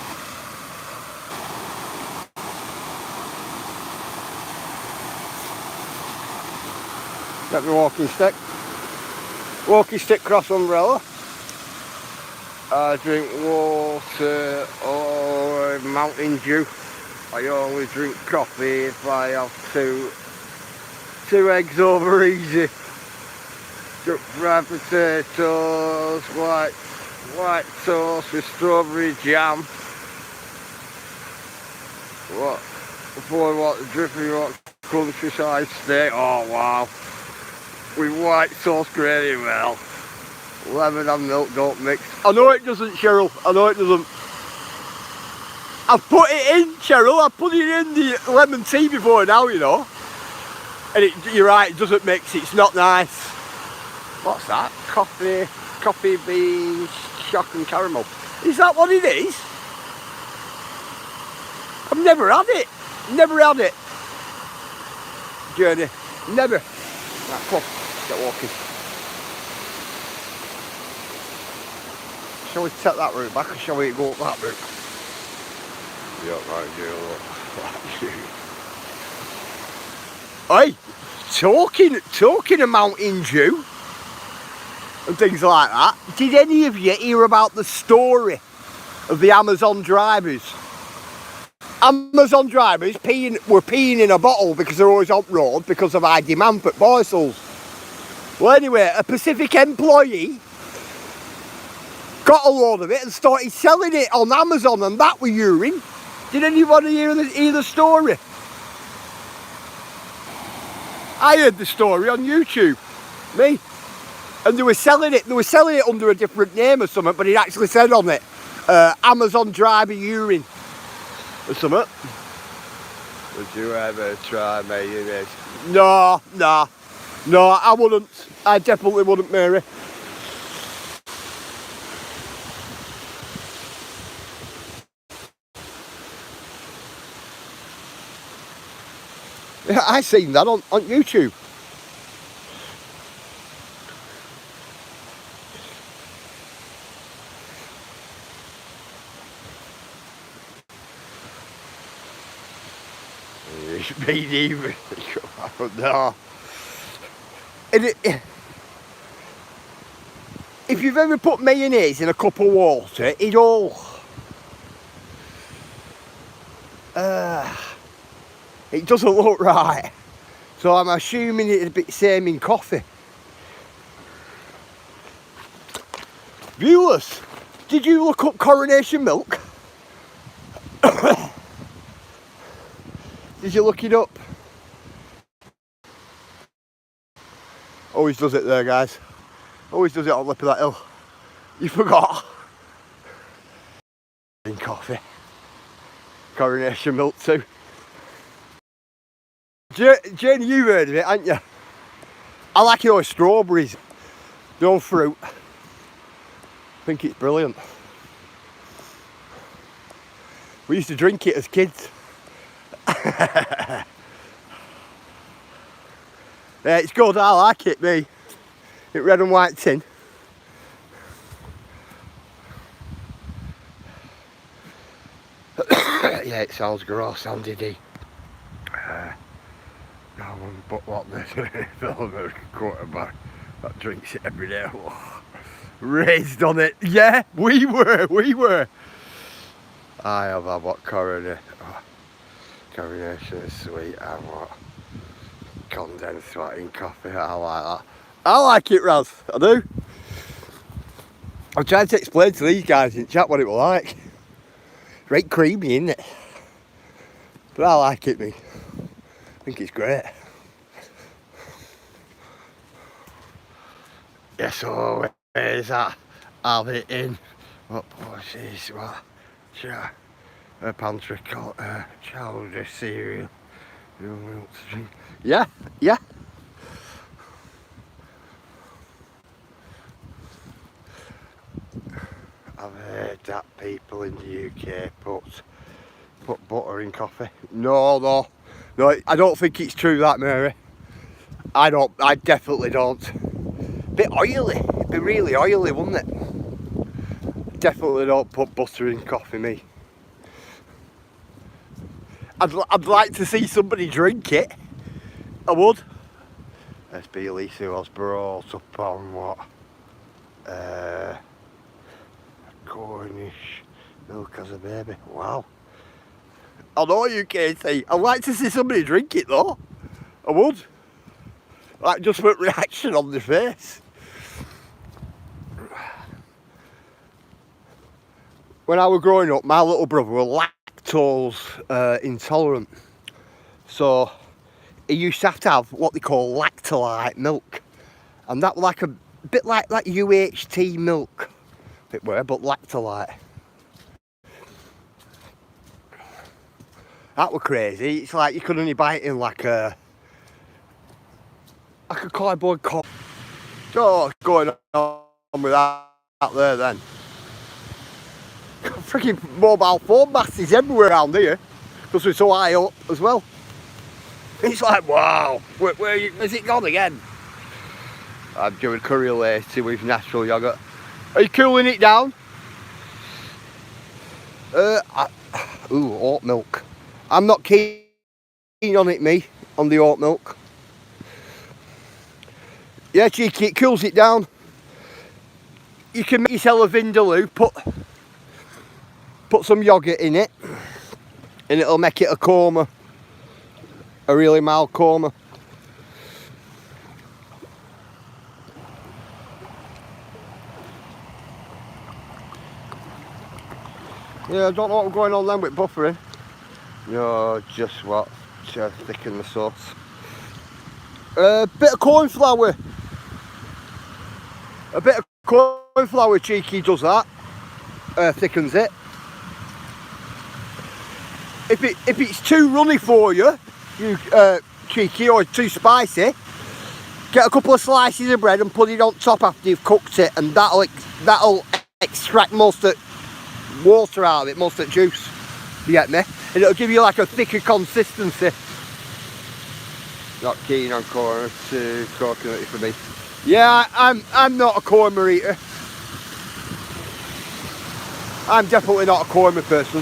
Get my walking stick. Walking stick cross umbrella. I drink water or Mountain Dew. I only drink coffee if I have two eggs over easy. Fried potatoes, white toast with strawberry jam. What dripping hot countryside steak. Oh wow. With white sauce gravy, well. Lemon and milk don't mix. I know it doesn't, Cheryl. I know it doesn't. I've put it in, Cheryl. I've put it in the lemon tea before now, you know. And you're right, it doesn't mix. It's not nice. What's that? Coffee beans, choc and caramel. Is that what it is? I've never had it. Never had it. Journey. Never. Right, come on. Get walking. Shall we take that route back or shall we go up that route? Yeah, right, Hey, talking of Mountain Dew and things like that, did any of you hear about the story of the Amazon drivers? Amazon drivers were peeing in a bottle because they're always on road because of high demand for parcels. Well, anyway, a Pacific employee got a load of it and started selling it on Amazon, and that were urine. Did anybody hear the story? I heard the story on YouTube. Me. And they were selling it under a different name or something, but it actually said on it, Amazon driver urine or something. Would you ever try mayonnaise? No, I wouldn't. I definitely wouldn't, Mary. Yeah, I seen that on YouTube. It's been even. No. If you've ever put mayonnaise in a cup of water, it all... it doesn't look right. So I'm assuming it'd be the same in coffee. Viewers, did you look up coronation milk? Did you look it up? Always does it there, guys. Always does it on the lip of that hill. You forgot. In coffee. Coronation milk too. Jane, you've heard of it, haven't you? I like your strawberries. No fruit. I think it's brilliant. We used to drink it as kids. Yeah, it's good, I like it, me. It red and white tin. Yeah, it sounds gross, sounds diddy. No one but what the film quarterback that drinks it every day. Oh, raised on it. Yeah, we were. I have had what coronation is sweet and what condensed sweat in coffee. I like that. I like it, Raz. I do. I'm trying to explain to these guys in chat what it was like. Right creamy, isn't it? But I like it, me. I think it's great. Yeah, so where's that? Have it in. What portions? What? Sure. A pantry called chowder cereal. Milk to drink. Yeah, yeah. I've heard that people in the UK put butter in coffee. No, I don't think it's true that, Mary. I definitely don't. Bit oily, it'd be really oily, wouldn't it? Definitely don't put butter in coffee, me. I'd like to see somebody drink it. I would. SB Lisa was brought up on what? Cornish milk as a baby. Wow. I know you can't say. I'd like to see somebody drink it though. I would. Like just for reaction on their face. When I was growing up, my little brother was lactose intolerant. So he used to have what they call lactolite milk. And that was like a bit like UHT milk. It were, but lactolite. That was crazy. It's like you could only buy it in like a cardboard cup. So what's going on with that there then? Freaking mobile phone masts everywhere around here because we're so high up as well. It's like, wow, where's it gone again? I'm doing curry lacy with natural yoghurt. Are you cooling it down? Oat milk. I'm not keen on it, me, on the oat milk. Yeah, cheeky, it cools it down. You can make yourself a vindaloo, put some yoghurt in it, and it'll make it a coma. A really mild coma. Yeah, I don't know what's going on then with buffering. No, just what? To thicken the sauce. Bit of corn flour. A bit of corn flour, cheeky does that. Thickens it. If it's too runny for you, cheeky, or too spicy, get a couple of slices of bread and put it on top after you've cooked it, and that'll extract most of the water out of it, most of the juice. You get me? And it'll give you like a thicker consistency. Not keen on coconut for me. Yeah, I'm not a korma eater. I'm definitely not a korma person.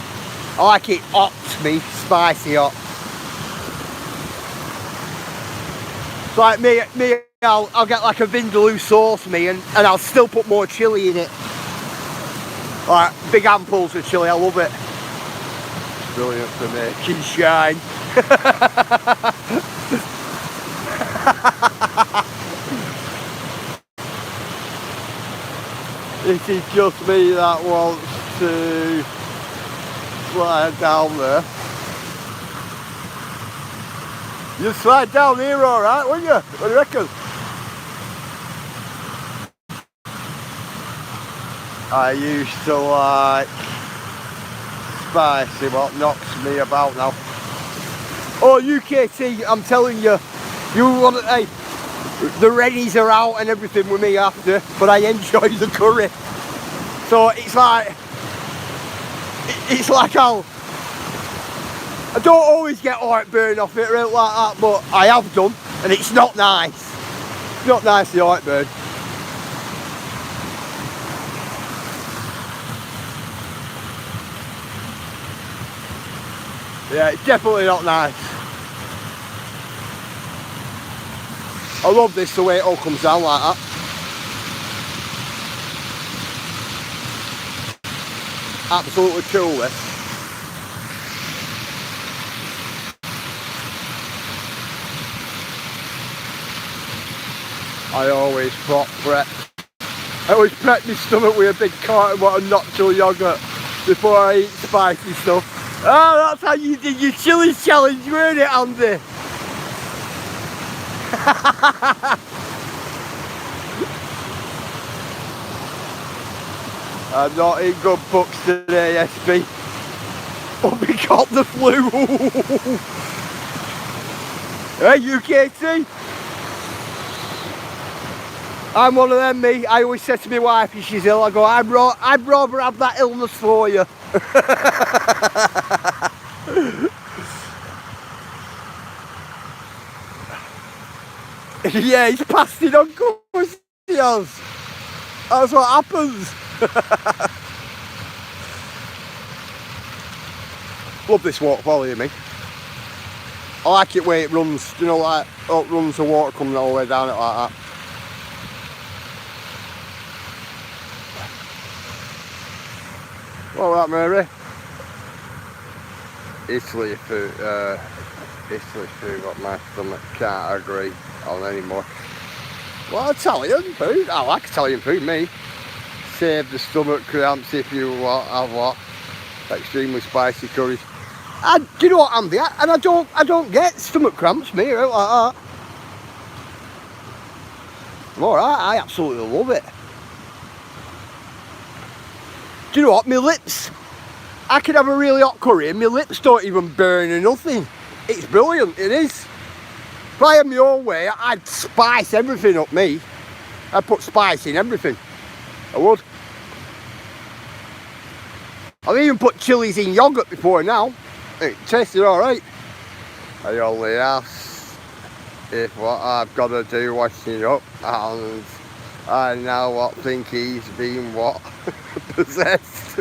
I like it hot, me, spicy hot. So like me, I'll get like a vindaloo sauce, me, and I'll still put more chilli in it. Like big handfuls of chilli, I love it. Brilliant for making shine. It is just me that wants to slide down there. You slide down here alright, wouldn't you? What do you reckon? I used to like spicy, what knocks me about now. Oh, UKT, I'm telling you, hey, the readies are out and everything with me after, but I enjoy the curry. So it's like I don't always get heartburn off it right like that, but I have done, and it's not nice. It's not nice, the heartburn. Yeah, it's definitely not nice. I love this, the way it all comes down like that. Absolutely cool, this. I always prep. I always prep my stomach with a big carton of natural yoghurt before I eat spicy stuff. Oh, that's how you did your chili challenge, weren't it, Andy? I'm not in good books today, SB. Oh, we got the flu. Hey, UKT. I'm one of them, me. I always say to my wife if she's ill, I go, I'd rather have that illness for you. Yeah, he's passed it on, course he has. That's what happens. Love this waterfall here, me. I like it where it runs, you know, like, oh, it runs the water coming all the way down it like that. What about Mary? Italy food, got my stomach, can't agree on anymore. Well, Italian food, I like Italian food, me. Save the stomach cramps if you want, have what. Extremely spicy curries. And do you know what, Andy? I don't get stomach cramps, me, right, like that. I'm alright, I absolutely love it. Do you know what, my lips, I can have a really hot curry and my lips don't even burn or nothing. It's brilliant, it is. If I had my own way, I'd spice everything up, me. I'd put spice in everything. I would. I've even put chilies in yoghurt before now. It tasted alright. I only ask if what I've got to do washing up, and I now what think he's been what possessed.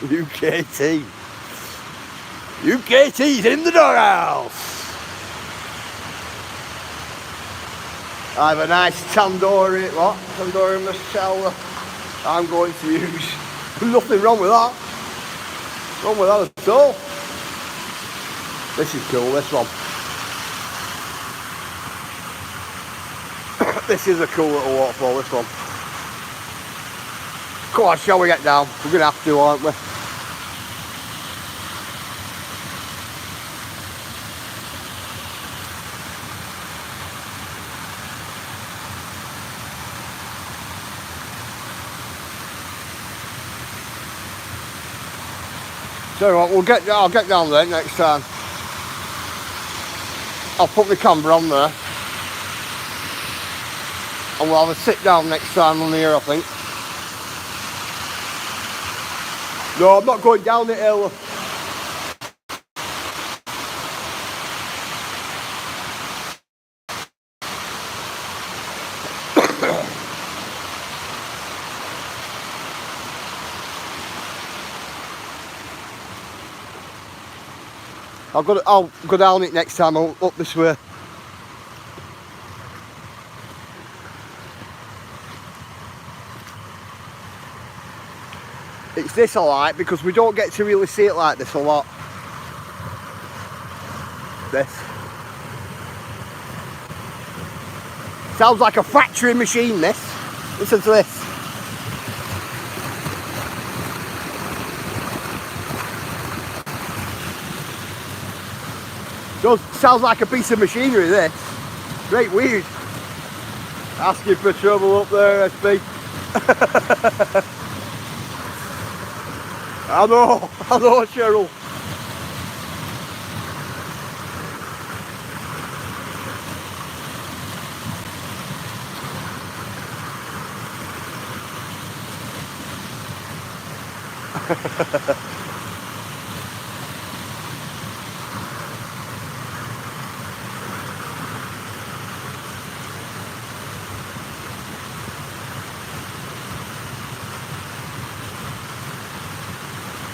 UKT. UKT's in the doghouse. I have a nice tandoori, tandoori masala I'm going to use. Nothing wrong with that. Wrong with that at all. This is cool, this one. This is a cool little waterfall, this one. Come on, shall we get down? We're going to have to, aren't we? So what, I'll get down there next time. I'll put the camera on there. And we'll have a sit down next time on here, I think. No, I'm not going down the hill. I'll go down it next time. I'll up this way. It's this I like because we don't get to really see it like this a lot. This. Sounds like a factory machine, this. Listen to this. Sounds like a piece of machinery, this. Great weird. Asking for trouble up there, SB. I know, Cheryl.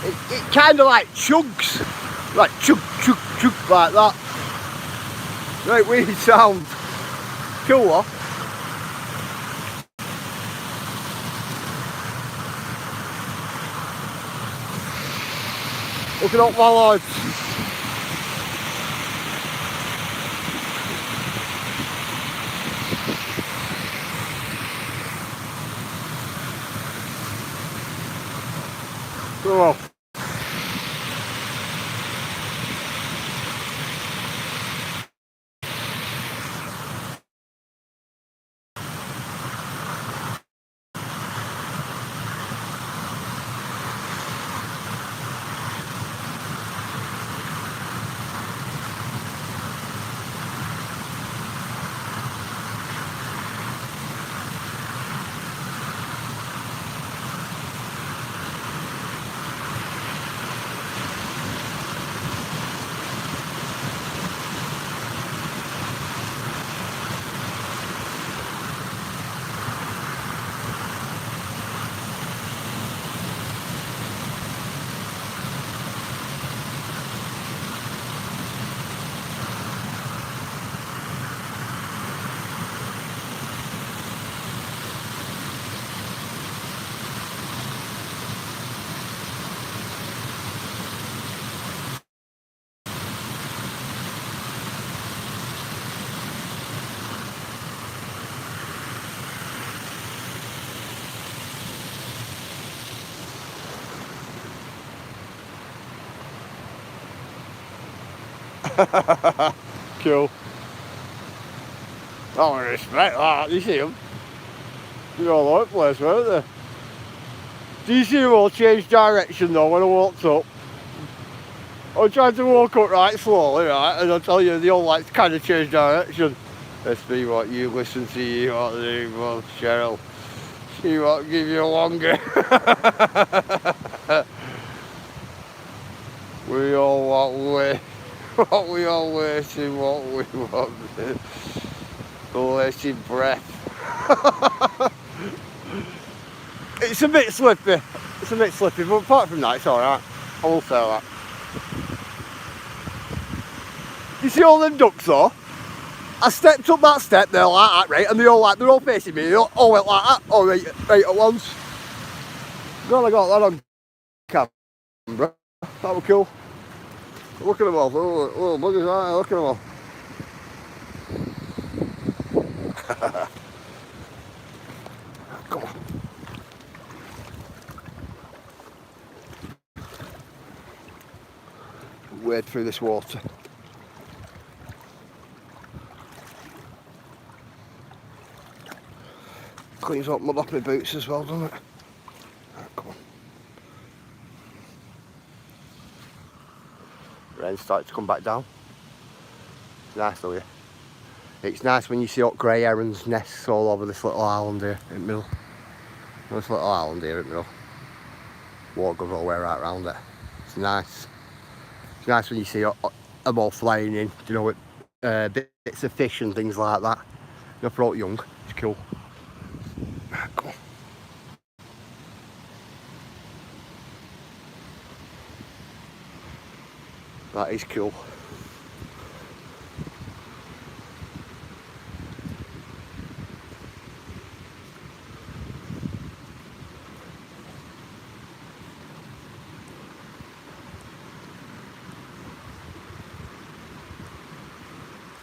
It kind of like chugs, like chug, chug, chug, like that. Right, weird sound. Cool, huh? Look it up, my lads. Come on. Cool. I respect that. You see them? They're all over the place, weren't they? Do you see them all change direction though when I walked up? I tried to walk up right slowly, right, and I tell you, they all like kind of change direction. Let's see what you listen to, you what they do, well, Cheryl. See what give you longer. We all want what we all waiting, what we want. Wasting breath. It's a bit slippy. It's a bit slippy, but apart from that, it's alright. I will say that. You see all them ducks though? I stepped up that step, they're like that, right? And they're all facing me, they all went like that, all right at once. God, I got that on camera. That was cool. Look at them all. Oh, look at that, look at them all. Come on. Wade through this water. Cleans up mud off my boots as well, doesn't it? Right, come on. Rain's starting to come back down. It's nice though, yeah. It's nice when you see up grey herons' nests all over this little island here in the middle. This little island here in the middle. Water goes all the way right around it. It's nice. It's nice when you see them all flying in, you know, with bits of fish and things like that. You know, for all young, it's cool. Come on. That is cool.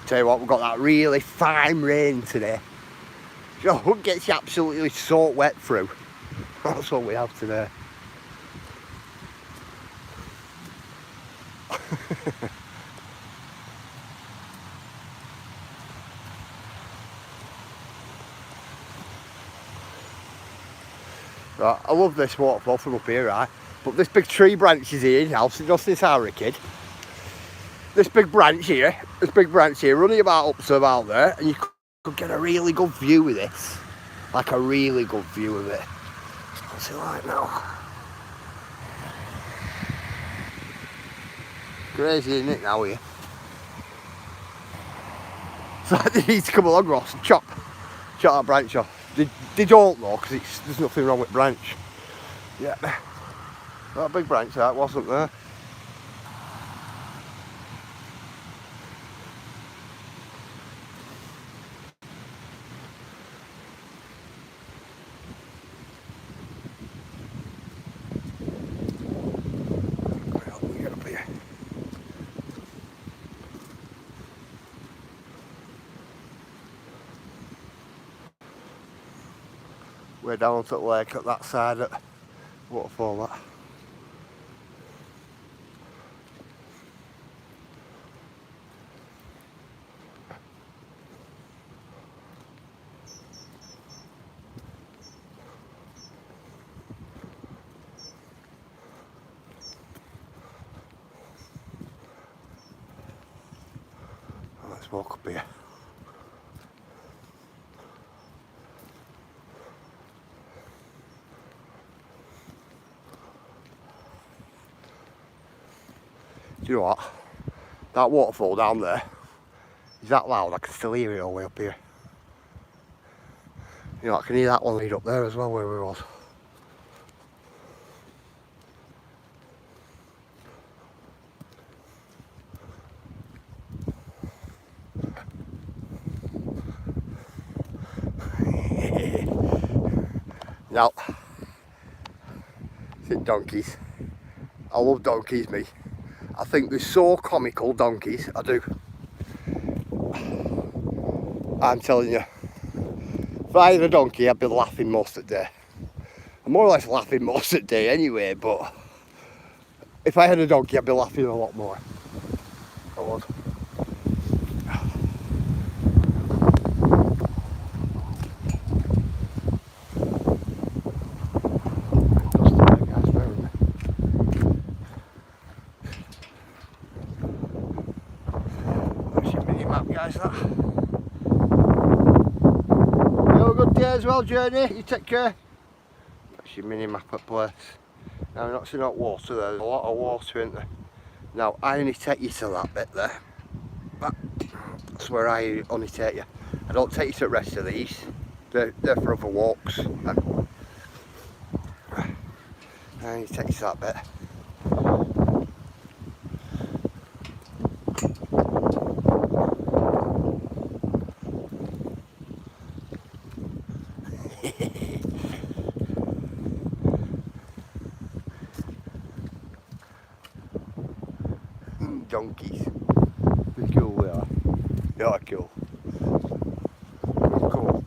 Tell you what, we've got that really fine rain today. You know, it gets you absolutely soaked wet through. That's what we have today. Right, I love this waterfall from up here, right? But this big tree branch is here now, so just this hour, kid. This big branch here, running about up to about there, and you could get a really good view of this. Like a really good view of it. What's it like now? crazy, isn't it, now here? So they need to come along, Ross, and chop that branch off. They don't though, because there's nothing wrong with branch. Yeah, that big branch that wasn't there. Get up here. We're down to the lake at that side at waterfall. That. Let's walk up here. Do you know what? That waterfall down there is that loud, I can still hear it all the way up here. You know, I can hear that one lead up there as well where we was. Now, is it donkeys? I love donkeys, me. I think they're so comical, donkeys, I do. I'm telling you, if I had a donkey, I'd be laughing most of the day. I'm more or less laughing most of the day anyway, but if I had a donkey, I'd be laughing a lot more. I would. Guys, that. You have a good day as well, Journey. You take care. That's your mini map at place. Now we're not seeing hot water there. There's a lot of water in there. Now I only take you to that bit there. That's where I only take you. I don't take you to the rest of these. They're for other walks. I only take you to that bit. Donkeys. They're cool, they are. They are cool. Cool.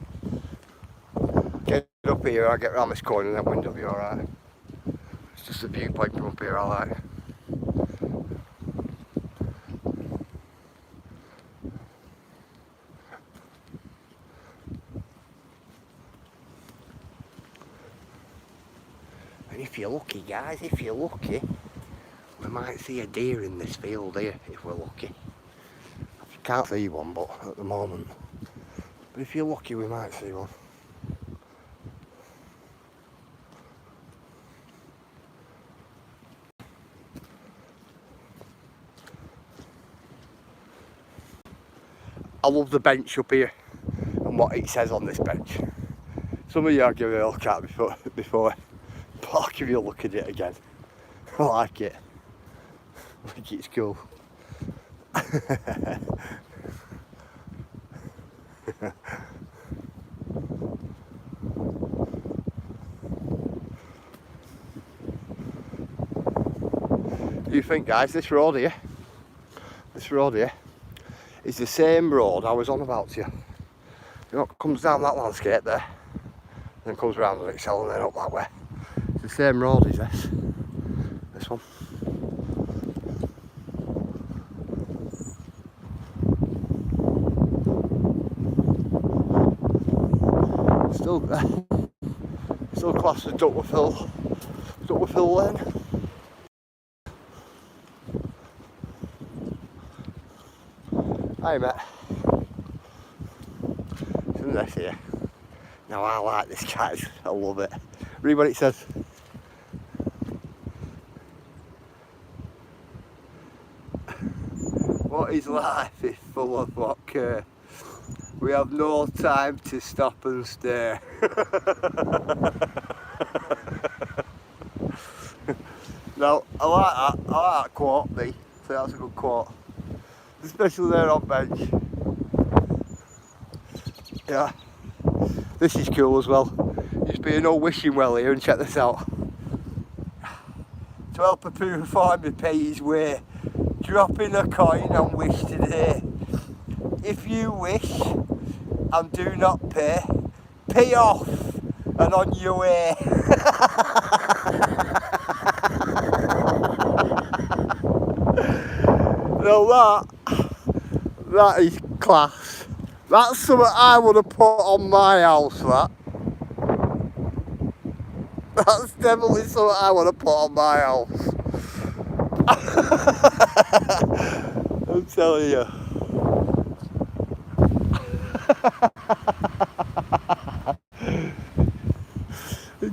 Get up here, I'll get round this corner and that window will be alright. It's just a viewpoint from up here I like. And if you're lucky, guys, if you're lucky, we might see a deer in this field here, if we're lucky. You can't see one, but at the moment. But if you're lucky, we might see one. I love the bench up here and what it says on this bench. Some of you are giving it a look at it before, but I'll give you a look at it again. I like it. I think it's cool. You think, guys, this road here is the same road I was on about to you. You know, it comes down that landscape there, then comes round the Excel and then up that way. It's the same road as this one. Still classed as Duckworth Hill Lane. Hi mate. Isn't this here? Now I like this, guys. I love it. Read what it says. What is life is full of what care. We have no time to stop and stare. No, I like that quote, me. So that's a good quote. Especially there on bench. Yeah. This is cool as well. Just be an old wishing well here and check this out. To help a purify me pay his way, drop in a coin and wish today. If you wish and do not pay, pay off and on your way. Now that is class. That's something I would have put on my house, that. That's definitely something I would have put on my house. I'm telling you.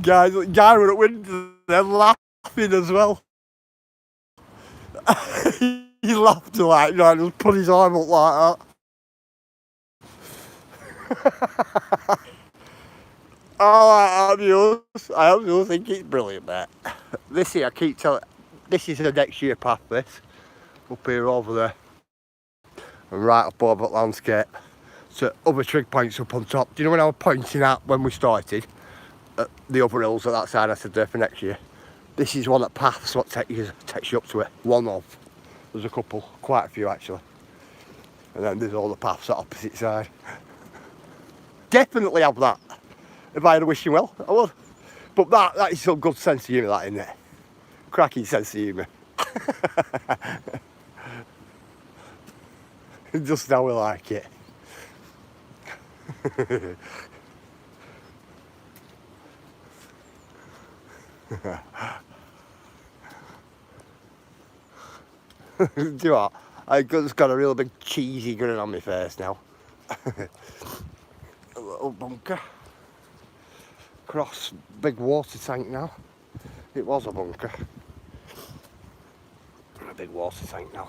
Guy were at window, they're laughing as well. He laughed like, no, just put his arm up like that. I absolutely think it's brilliant, mate. This here, I keep telling, this is the next year path, this. Up here, over there. And right up over that landscape. So other trig points up on top. Do you know when I was pointing out when we started? At the other hills at that side, I said there for next year. This is one of the paths what takes you up to it. One of. There's a couple, quite a few actually. And then there's all the paths at opposite side. Definitely have that. If I had a wishing well, I would. But that is some good sense of humour, that, isn't it? Cracking sense of humour. Just how we like it. Do you know what? I've just got a real big cheesy grin on my face now. A little bunker. Cross big water tank now. It was a bunker. A big water tank now.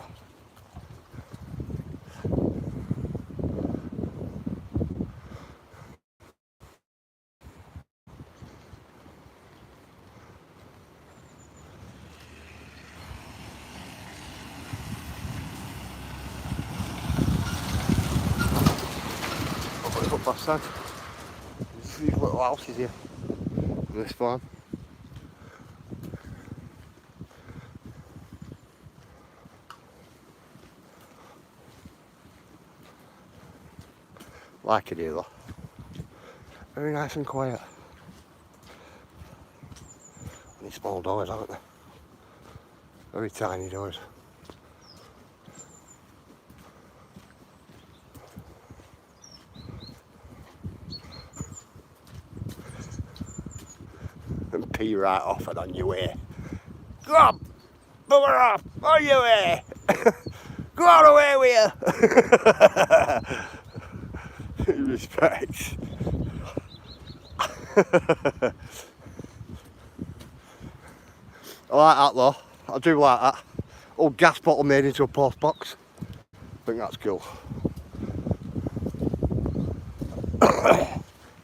Up past that. There's these little houses here in this farm. Like it here though. Very nice and quiet. These small doors, aren't they? Very tiny doors. And pee right off and on your way. Go on! Bugger off! On your way! Go on away with you! Respect. I like that though. I do like that. Old gas bottle made into a post box. I think that's cool.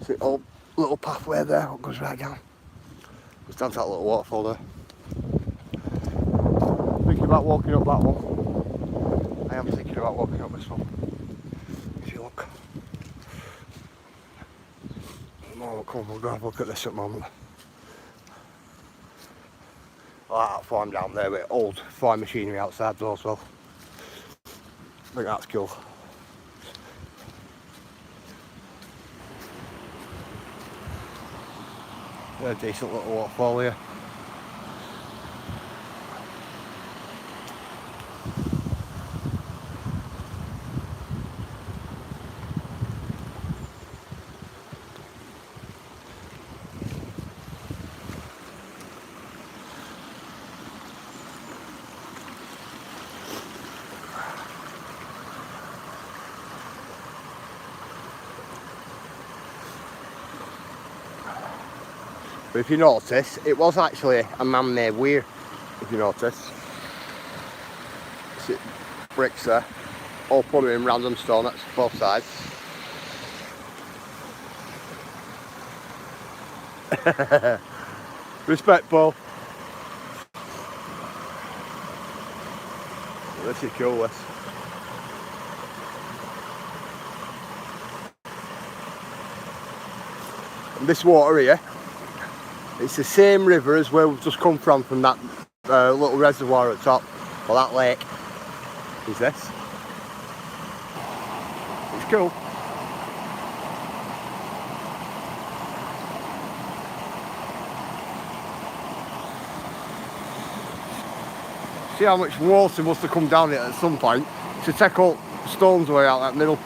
See the old little pathway there, what goes right down. Goes down to that little waterfall there. Thinking about walking up that one. I am thinking about walking up this one. If you look. We'll come, we'll go have a look at this at the moment. I like that farm down there with old farm machinery outside though as well. I think that's cool. A decent little waterfall here. But if you notice, it was actually a man-made weir, if you notice. bricks there, all put in random stone, that's both sides. Respect, Paul. This is cool, this. And this water here, it's the same river as where we've just come from that little reservoir at the top, or that lake, is this. It's cool. See how much water must have come down it at some point to take all the stones away out that middle.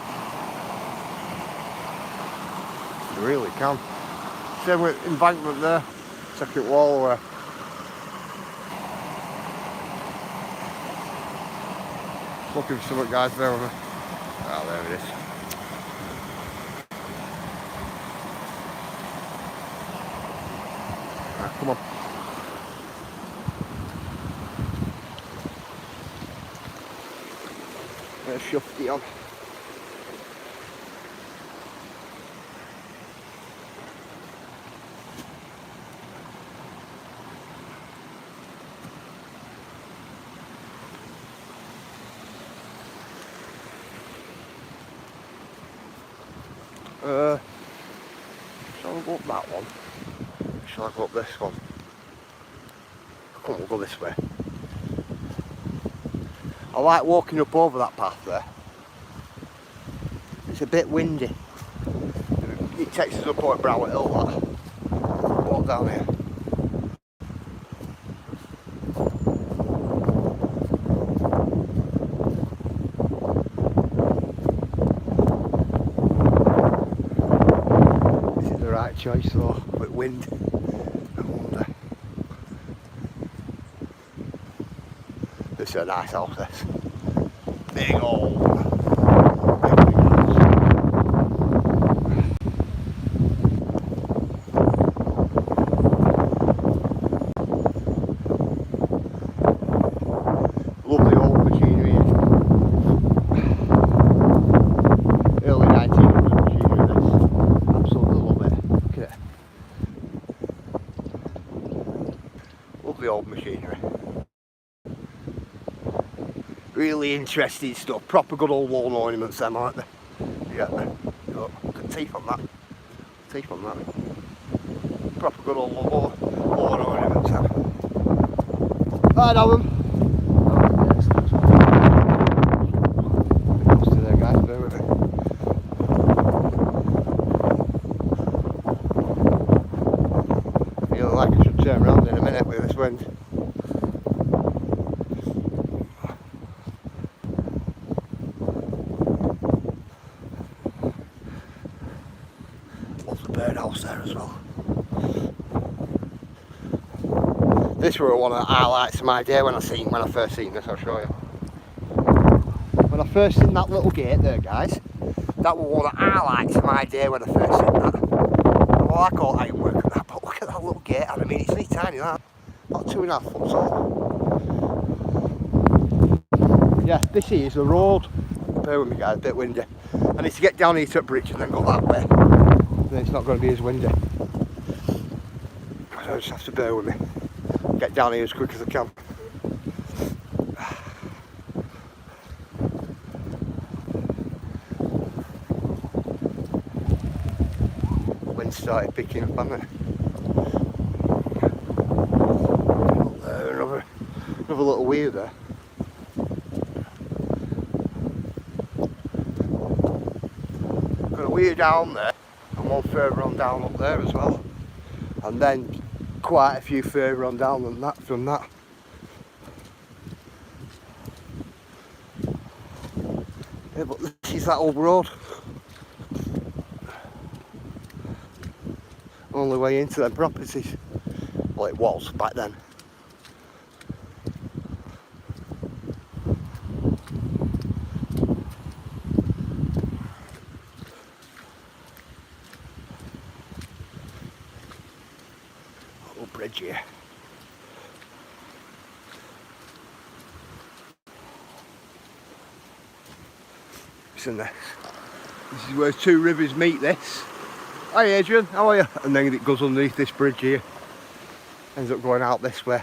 You really can. Same with embankment there, second wall away. Looking for something, guys, there with me. Ah, there it is. Right, come on. There's Shufty on. Shall I go up that one? Shall I go up this one? Come on, we'll go this way. I like walking up over that path there. It's a bit windy. It takes us up Point Broward Hill, that. Walk down here. Is it the right choice though, with wind? I wonder. This is a nice house, this. Big old. Lovely old machinery here. Early 1900s machinery, this. Absolutely love it. Look at it. Lovely old machinery. Really interesting stuff. Proper good old lawn ornaments, them, aren't they? Yeah. Look at teeth on that. Teeth on that. Proper good old lawn ornaments, them. Right, Alan. Close to there, guys. Bear with me. Feeling like I should turn around in a minute with this wind. Birdhouse there as well. This were one of the highlights of my day when I first seen this. I'll show you. When I first seen that little gate there, guys, that was one of the highlights of my day when I first seen that. Well, I call it ironwork and that, but look at that little gate. And I mean, it's really tiny, that. About 2.5 foot tall. Yeah, this here is the road. Bear with me, guys, a bit windy. I need to get down here to a bridge and then go that way. Then it's not going to be as windy. So I just have to bear with me. Get down here as quick as I can. The wind started picking up, hasn't it? There, another little weir there. Got a weir down there. One further on down up there as well, and then quite a few further on down than that from that. Yeah, but this is that old road. Only way into them properties. Well, it was back then. Bridge here. It's in this. This is where two rivers meet this. Hi Adrian, how are you? And then it goes underneath this bridge here. Ends up going out this way.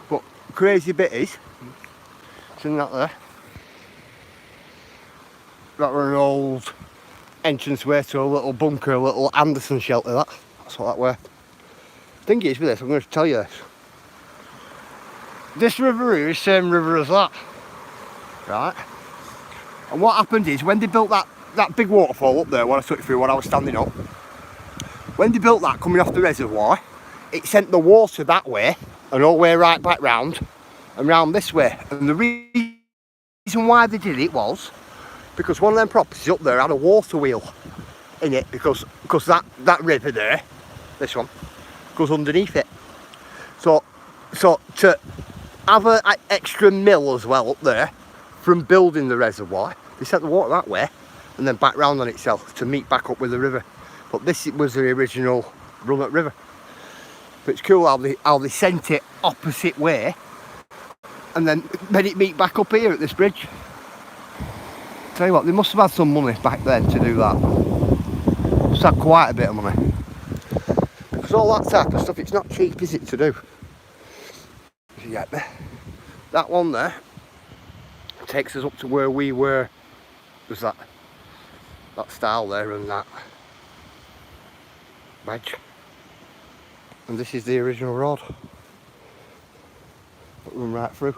But crazy bit is, isn't that there? That were an old entranceway to a little bunker, a little Anderson shelter. That's what that were. Thing is with this, I'm going to tell you this. This river here is the same river as that, right? And what happened is when they built that big waterfall up there, what I took you through when I was standing up, when they built that coming off the reservoir, it sent the water that way and all the way right back round and round this way. And the reason why they did it was because one of them properties up there had a water wheel in it because that river there, this one, goes underneath it. So to have an extra mill as well up there from building the reservoir, they sent the water that way and then back round on itself to meet back up with the river. But this was the original run-up river. But it's cool how they sent it opposite way and then made it meet back up here at this bridge. Tell you what, they must have had some money back then to do that. Must have quite a bit of money. Because all that type of stuff, it's not cheap, is it, to do? If you get me. That one there takes us up to where we were. There's that stile there and that wedge. And this is the original road that run right through.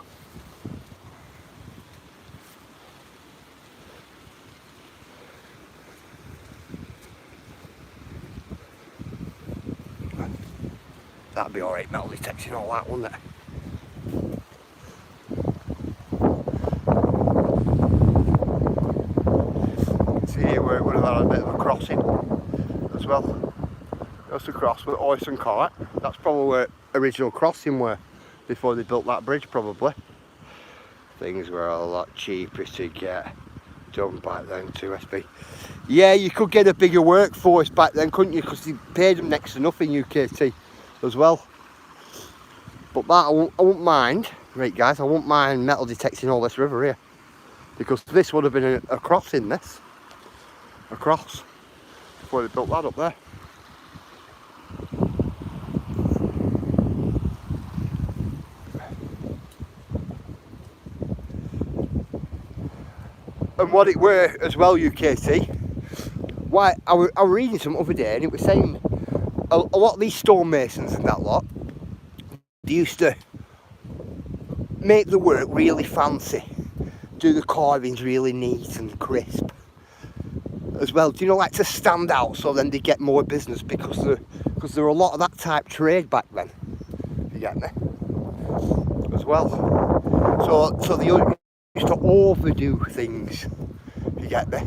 That'd be alright, metal detection, all that, wouldn't it? See here where it would have had a bit of a crossing as well. Just to cross with Oyster and Court. That's probably where original crossing were before they built that bridge, probably. Things were a lot cheaper to get done back then too, SB. Yeah, you could get a bigger workforce back then, couldn't you? Because they paid them next to nothing, UKT, as well. But that I won't mind. Right, guys, I won't mind metal detecting all this river here. Because this would have been a crossing, this. A cross. Before they built that up there. And what it were as well, UKT, why I were reading some other day and it was saying a lot of these stonemasons and that lot, they used to make the work really fancy, do the carvings really neat and crisp as well. Do you know, like to stand out so then they get more business because there were a lot of that type trade back then. You get me? As well. So they used to overdo things. You get me?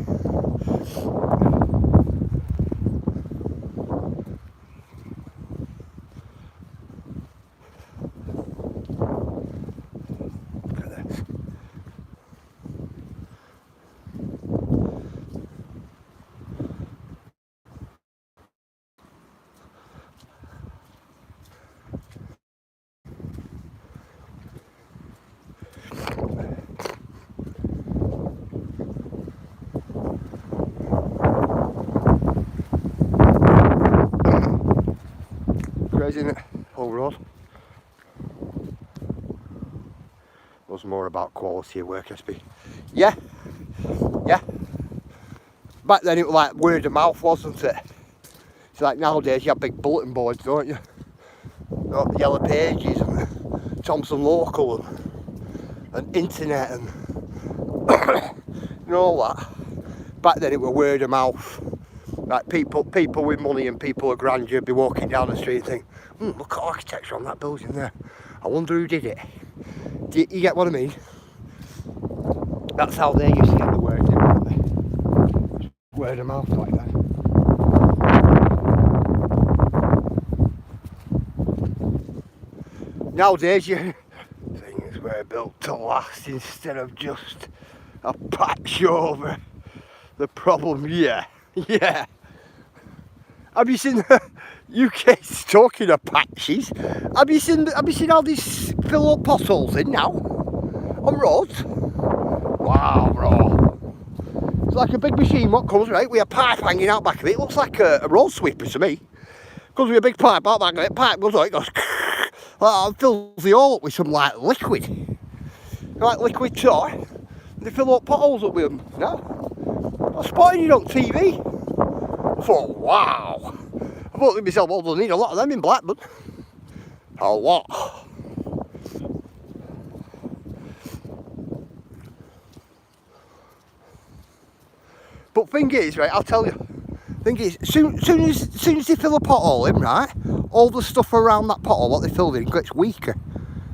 Crazy, isn't it? Whole road. Was more about quality of work, SB. Yeah. Back then it was like word of mouth, wasn't it? It's like nowadays you have big bulletin boards, don't you? Got the Yellow Pages and Thompson Local and internet and and all that. Back then it was word of mouth. Like people with money and people of grandeur be walking down the street and think, look at architecture on that building there. I wonder who did it. Do you get what I mean? That's how they used to get the word, didn't they? Word of mouth like that. Nowadays, things were built to last instead of just a patch over the problem. Yeah. Have you seen the UK's talking of patches? Have you seen how these fill up potholes in now? on roads. Wow, bro. It's like a big machine what comes, right, with a pipe hanging out back of it. It looks like a road sweeper to me. Comes with a big pipe out back of it. Pipe goes like, it goes, and fills the hole up with some like liquid. Like liquid toy. And they fill up potholes up with them. No? I spotted it on TV. I thought, wow. I thought to myself, well, they'll need a lot of them in Blackburn. A lot. But thing is, right, I'll tell you. Thing is, soon as they fill a pothole in, right, all the stuff around that pothole, what they filled in, gets weaker,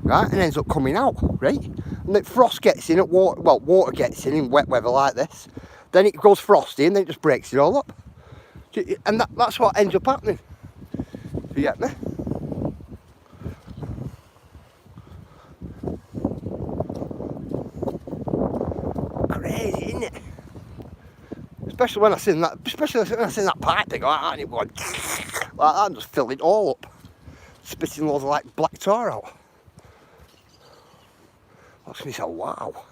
right, and ends up coming out, right? And then frost gets in, water gets in wet weather like this. Then it goes frosty, and then it just breaks it all up. And that's what ends up happening. You get me? Crazy, isn't it? Especially when I seen that pipe thing like that, and it went like that, and just filled it all up, spitting loads of like black tar out. That's me, so wow.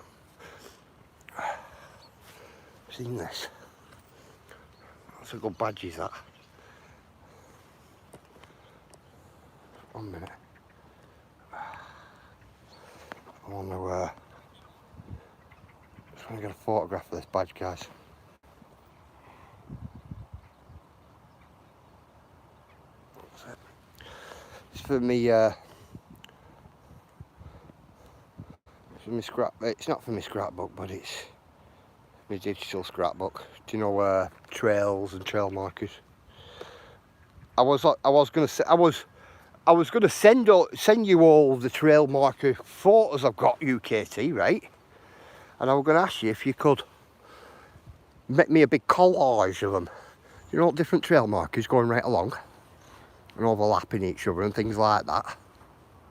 Seen this? That's a good badge, is that? 1 minute. I want to just want to get a photograph of this badge, guys. It's for me. It's not for my scrapbook, but it's my digital scrapbook. Do you know trails and trail markers? I was gonna send you all the trail marker photos I've got UKT, right? And I was gonna ask you if you could make me a big collage of them. You know, different trail markers going right along and overlapping each other and things like that,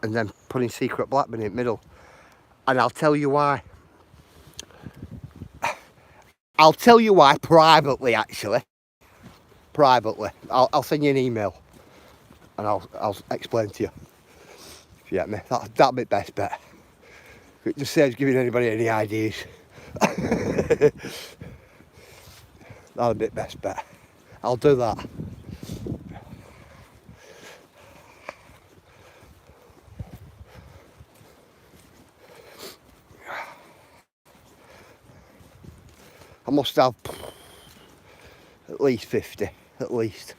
and then putting Secret Blackburn in the middle. And I'll tell you why. I'll tell you why privately, actually. Privately. I'll send you an email and I'll explain to you. If you get me. That'd be best bet. It just saves giving anybody any ideas. That'd be best bet. I'll do that. I must have at least 50, at least.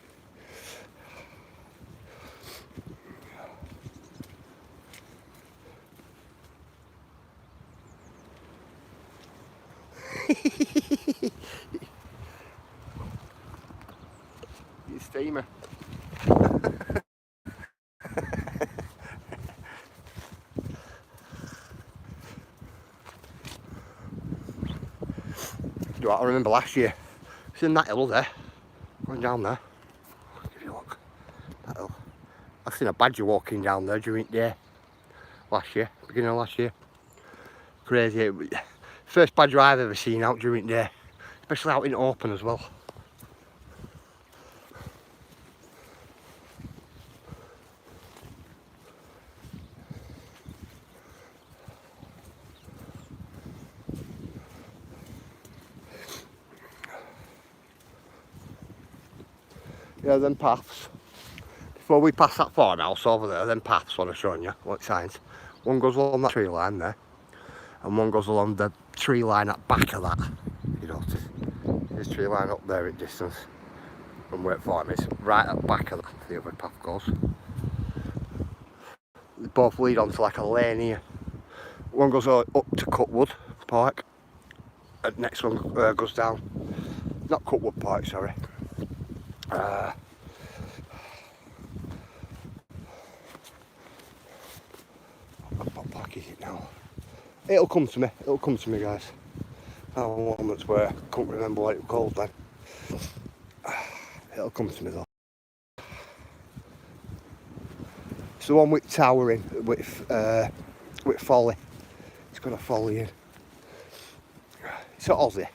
You steamer. I remember last year, it's in that hill there, going down there. I'll give you a look. That hill. I've seen a badger walking down there during the day last year, beginning of last year. Crazy. First badger I've ever seen out during the day, especially out in open as well. Yeah, them paths. Before we pass that farmhouse over there, them paths what I'm showing you, like signs. One goes along that tree line there, and one goes along the tree line at back of that. You know, this tree line up there at distance from where it farm is, right at the back of that, the other path goes. They both lead onto like a lane here. One goes up to Cutwood Park, and the next one goes down, not Cutwood Park, sorry. What park is it now? It'll come to me, guys. I have moments where I can't remember what it was called then. It'll come to me though. It's the one with towering, with folly. It's got a folly in. It's an Aussie.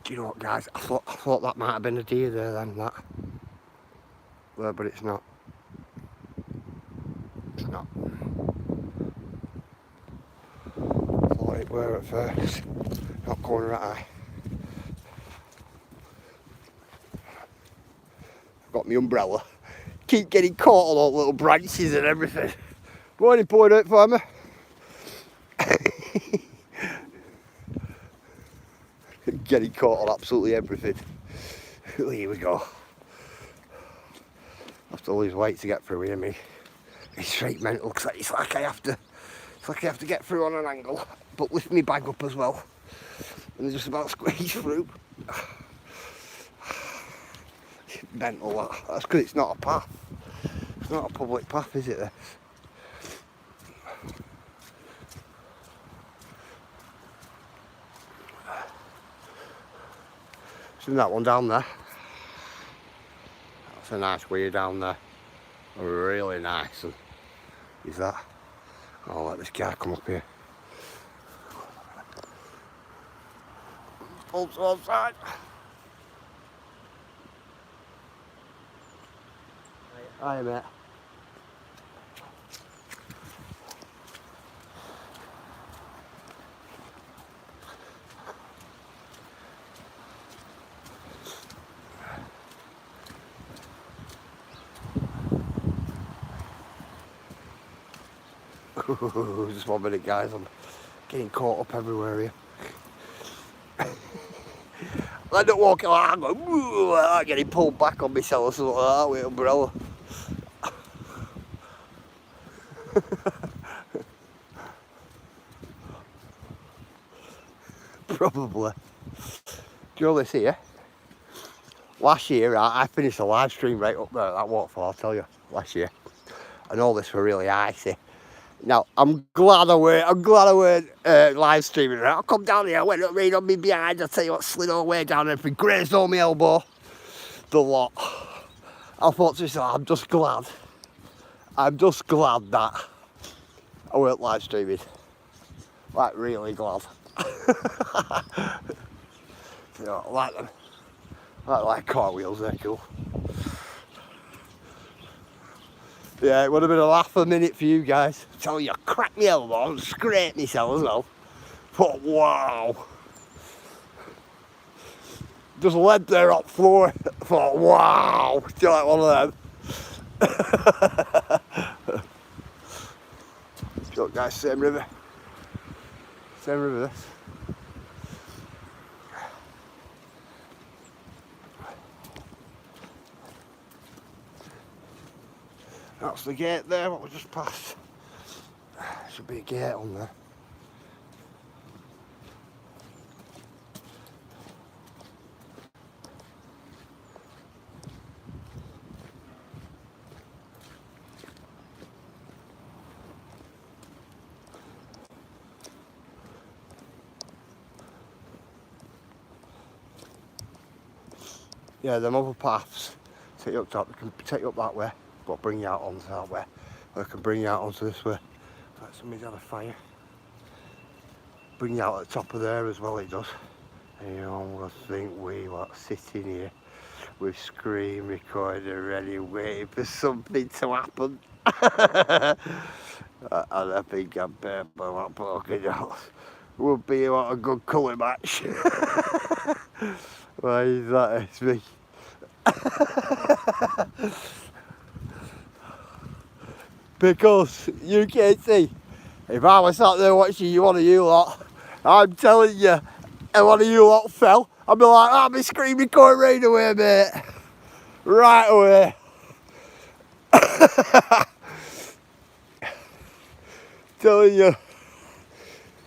Do you know what, guys? I thought that might have been a deer there then, that. There, but it's not. It's not. I thought it were at first. Not going right. I've got my umbrella. Keep getting caught on all little branches and everything. Morning, poured out for me. Getting caught on absolutely everything. Here we go. I have to lose weight to get through here, me. It's straight mental, because it's like I have to get through on an angle, but lift my bag up as well. And just about squeeze through. It's mental, that. That's because it's not a path. It's not a public path, is it, this? Isn't that one down there? That's a nice weir down there. Really nice. And is that? I'll let this guy come up here. Pull to one side. Hiya, mate. Just 1 minute, guys. I'm getting caught up everywhere here. I don't walk along, I'm getting pulled back on myself or something like that with an umbrella. Probably. Do you know this here? Last year, I finished a live stream right up there at that waterfall, I'll tell you, last year. And all this were really icy. Now, I'm glad I weren't live streaming. I'll come down here, I went up right on me behind, I'll tell you what, slid all the way down and everything, grazed on my elbow. The lot. I thought to myself, I'm just glad that I weren't live streaming. Like, really glad. You know, I like them. I like car wheels, they're cool. Yeah, it would have been a laugh a minute for you guys. I tell you, I cracked my elbow and scraped myself as well. But wow. Just led there up floor. I thought, wow. Do you like one of them? Look, guys, same river. Same river, this. That's the gate there, what we just passed. Should be a gate on there. Yeah, them other paths take you up top, they can take you up that way, but bring you out onto that way. Or they can bring you out onto this way. Like somebody's had a fire. Bring you out at the top of there as well, it does. And you know, I think we were sitting here with screen recorder ready, waiting for something to happen. And I think I'm purple, that polka dots. Would be what a good colour match. Why is that? It's me. Because you can't see. If I was sat there watching you, one of you lot, I'm telling you, and one of you lot fell, I'd be like, I'll be screaming going right away, mate. Right away. Telling you.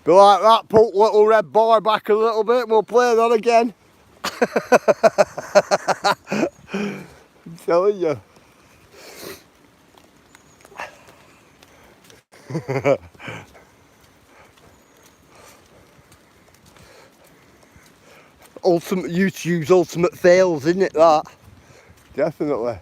Be like that, put little red bar back a little bit, we'll play that again. I'm telling you. YouTube's ultimate fails, isn't it, that? Definitely.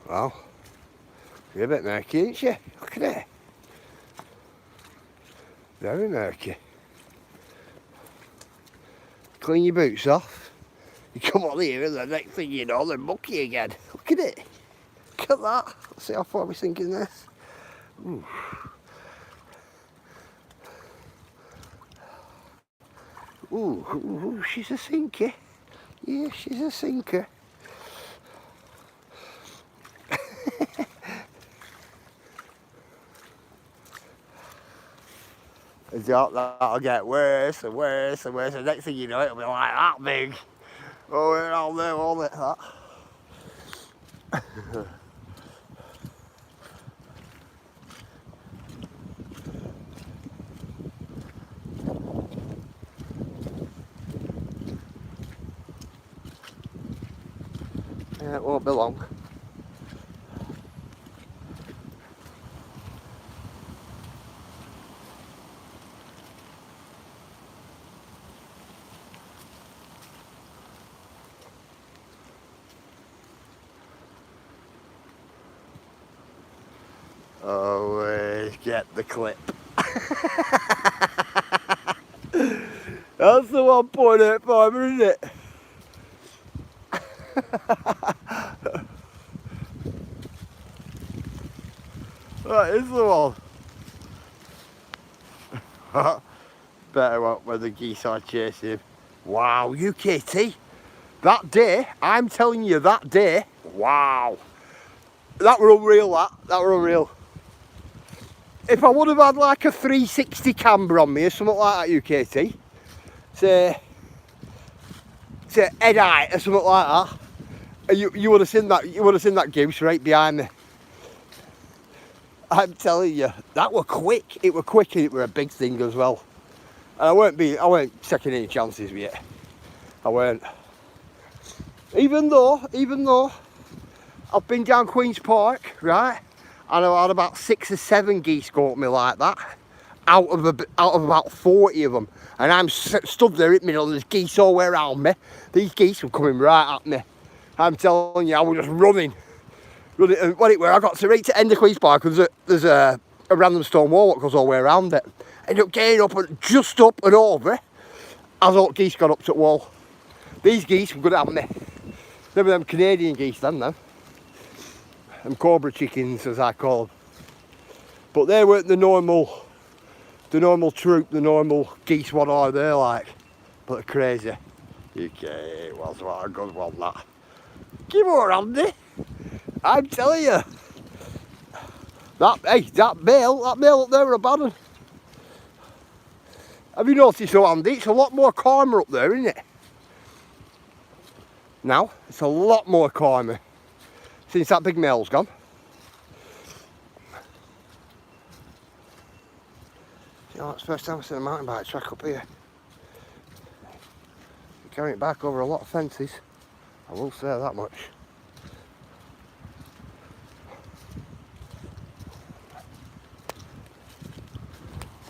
Well, you're a bit murky, ain't you? Look at it. Very murky. Clean your boots off. You come on here and the next thing you know, they're mucky again. Look at it. Look at that. Let's see how far we're sinking this. Ooh. Ooh, she's a sinker. Yeah, she's a sinker. That'll get worse and worse and worse. The next thing you know, it'll be like that big. Oh, we're all there, all it that. Yeah, it won't be long. Always get the clip. That's the 1.85, isn't it? That is the one. Better one when the geese are chasing. Wow, UKT. That day, I'm telling you, that day, wow. That were unreal, that were unreal. If I would have had like a 360 camera on me or something like that, UKT, say head height or something like that, you would have seen that goose right behind me. I'm telling you, that were quick. It were quick and it were a big thing as well. And I weren't taking any chances with it. I weren't. Even though I've been down Queen's Park, right? And I've had about 6 or 7 geese go at me like that, out of about 40 of them. And I'm stood there in the middle, and there's geese all the way around me. These geese were coming right at me. I'm telling you, I was just running. And when it were, I got to right to end of Queen's Park, because there's a random stone wall that goes all the way around it. Ended up getting up and just up and over as all geese got up to the wall. These geese were good at me. They were them Canadian geese then, though. And cobra chickens, as I call them. But they weren't the normal troop, the normal geese what are they like. But they're crazy. Okay, it was what a good one, that. Give her, Andy. I'm telling you. That male up there were a bad one. Have you noticed though, Andy? It's a lot more calmer up there, isn't it? Now, it's a lot more calmer since that big male's gone. You know, it's the first time I've seen a mountain bike track up here. You carry it back over a lot of fences, I will say that much.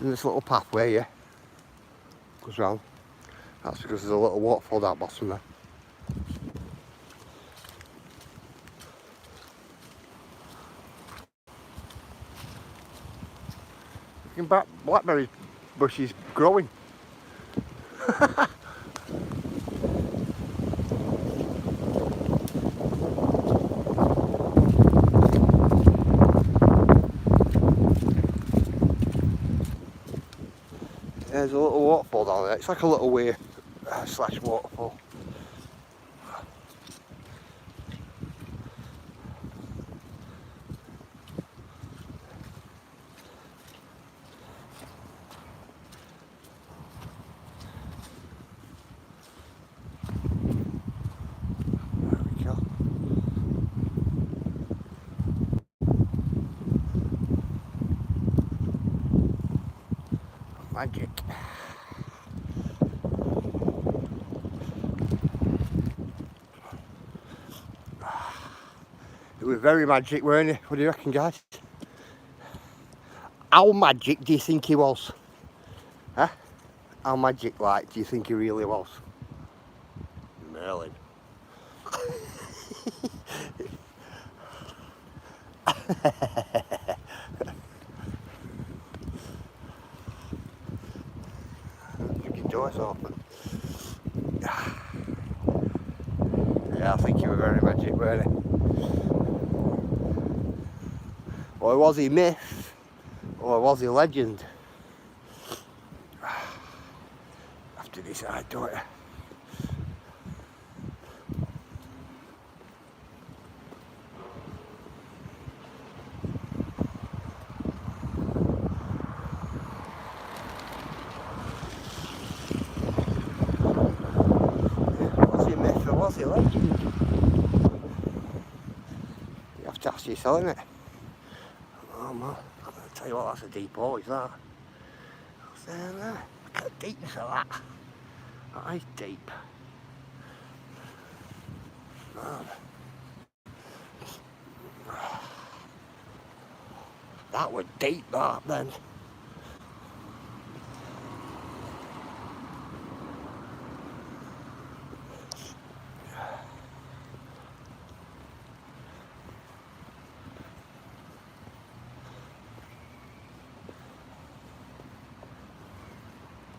In this little pathway here, goes round. That's because there's a little waterfall down bottom there. Blackberry bushes growing. There's a little waterfall down there. It's like a little weir slash waterfall. Magic. It was very magic, weren't it? What do you reckon, guys? How magic do you think he was? Huh? How magic like do you think he really was? Merlin. Fucking doors open. Yeah, I think you were very magic, weren't it? Or was he myth? Or was he legend? Have to decide, don't you? Was he myth or was he legend? You have to ask yourself, innit? Oh man, I'll tell you what, that's a deep hole, is that? What's there? Look at the deepness of that. That is deep. Man. That was deep, that then.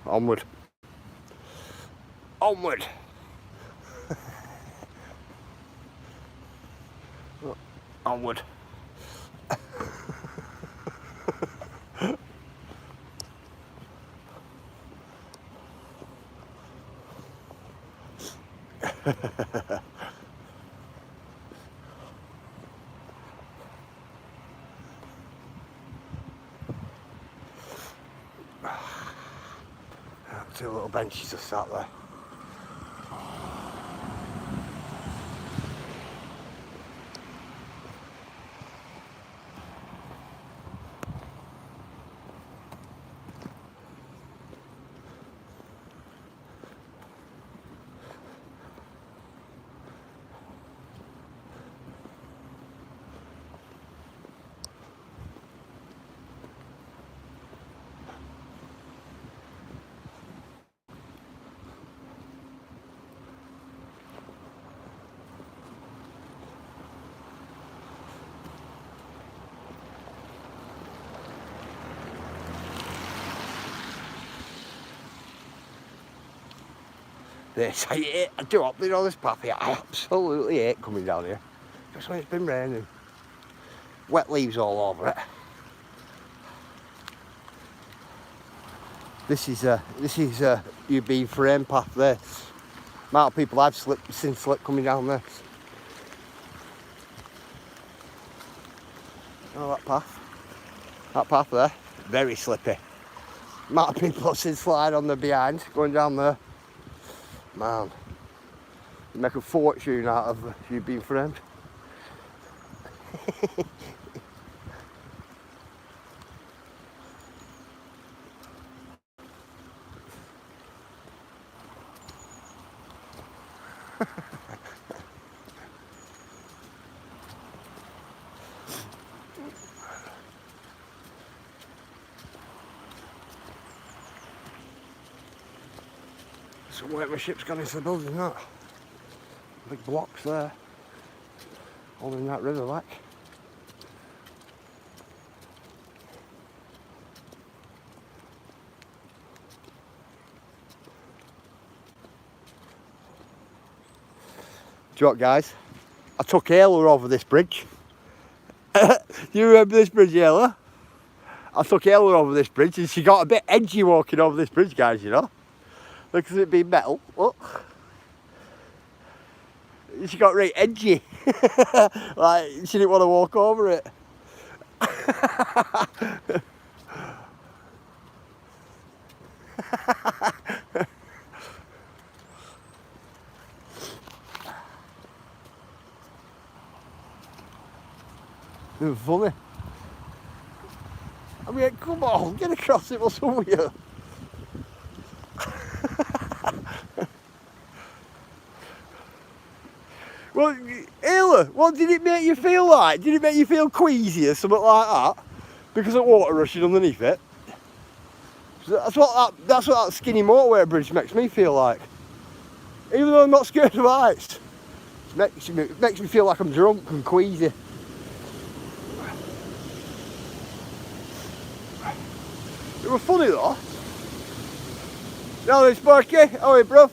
Onward. Onward. Onward. Two little benches just sat there. This, I do up, you know, this path here, I absolutely hate coming down here. Just when it's been raining. Wet leaves all over it. This is you've been frame path, this. Amount of people I've seen slip coming down this. Oh, that path there, very slippy. Amount of people I've seen slide on the behind, going down there. Man, you make a fortune out of you being framed. Somewhere my ship's gone into the building, that. Big blocks there, holding that river back. Do you know what, guys? I took Ayla over this bridge. You remember this bridge, Ayla? I took Ayla over this bridge and she got a bit edgy walking over this bridge, guys, you know? Look at it being metal, look. She got right edgy. Like, she didn't want to walk over it. It was funny. I mean, come on, get across it, what's wrong with you? Well, Ayla, what did it make you feel like? Did it make you feel queasy or something like that? Because of water rushing underneath it? That's what that skinny motorway bridge makes me feel like. Even though I'm not scared of heights. It makes me feel like I'm drunk and queasy. It was funny though. No, it's Sparky. How are you, bro?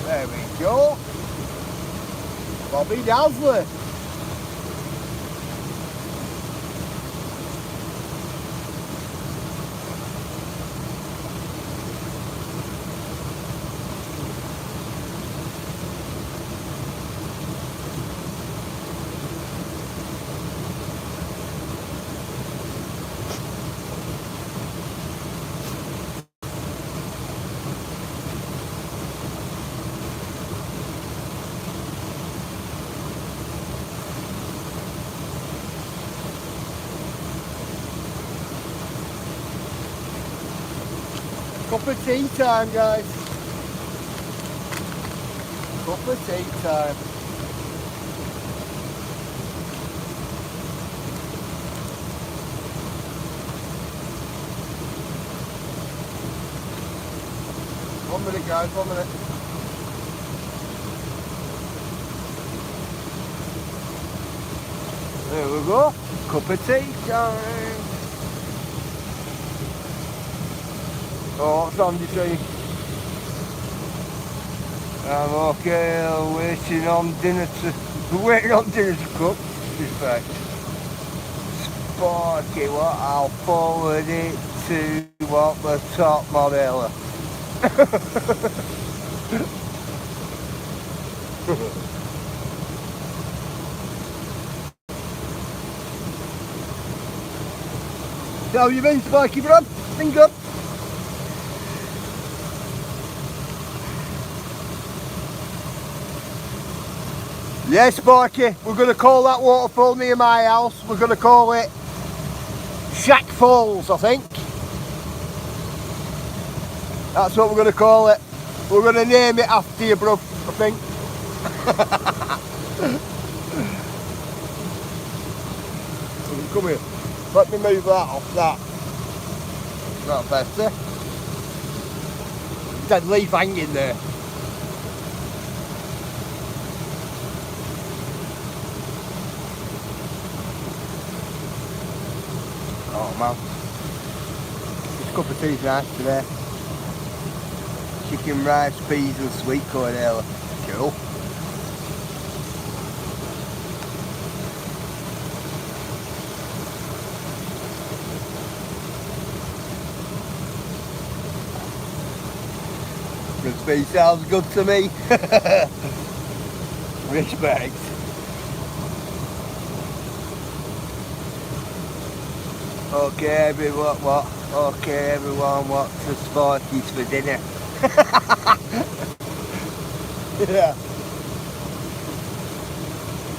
There we go. Bobby Dazzler. Cup of tea time, guys. Cup of tea time. One minute, guys, 1 minute. There we go. Cup of tea time. Oh, what's Andy saying? I'm okay, I'm waiting on dinner to cook. Respect. Sparky, what? I'll forward it to what the top model. So how you been, Sparky, bro? Been good? Yes, Sparky, we're going to call that waterfall near my house, we're going to call it Shack Falls, I think. That's what we're going to call it. We're going to name it after you, bro, I think. Come here. Let me move that off that. Not better. Dead leaf hanging there. Oh man, this cup of tea's nice today. Chicken, rice, peas and sweet corn ale. Cool. Recipe sounds good to me. Respect. Okay everyone, what? Okay everyone, what's the Sparkies for dinner? Yeah.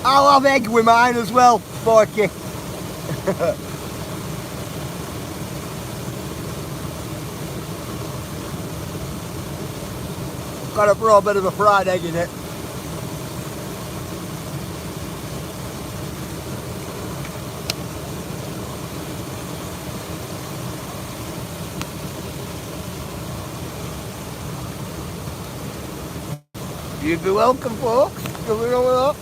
I'll have egg with mine as well, Sparky. Got to throw a bit of a fried egg in it. You'd be welcome, folks. Nothing wrong with that.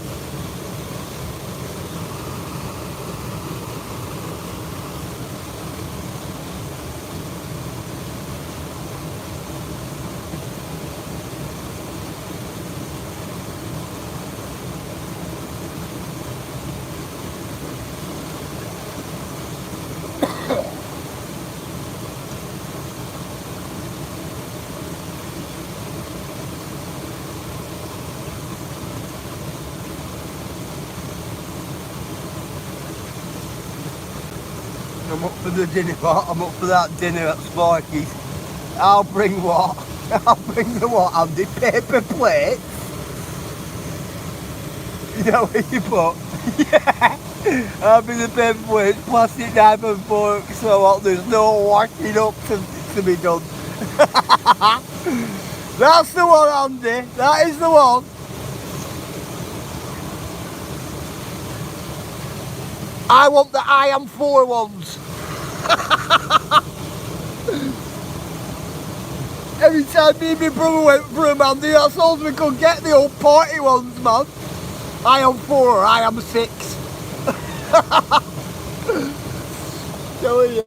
I'm up for the dinner pot. I'm up for that dinner at Sparky's. I'll bring what? I'll bring the what, Andy? Paper plate? You know where you put? Yeah. I'll bring the paper plate, plastic knife and fork, so what? There's no washing up to be done. That's the one, Andy. That is the one. I want the I am 4 ones. Every time me and my brother went for a man, that's all we could get, the old party ones, man. I am 4, I am 6. Telling you.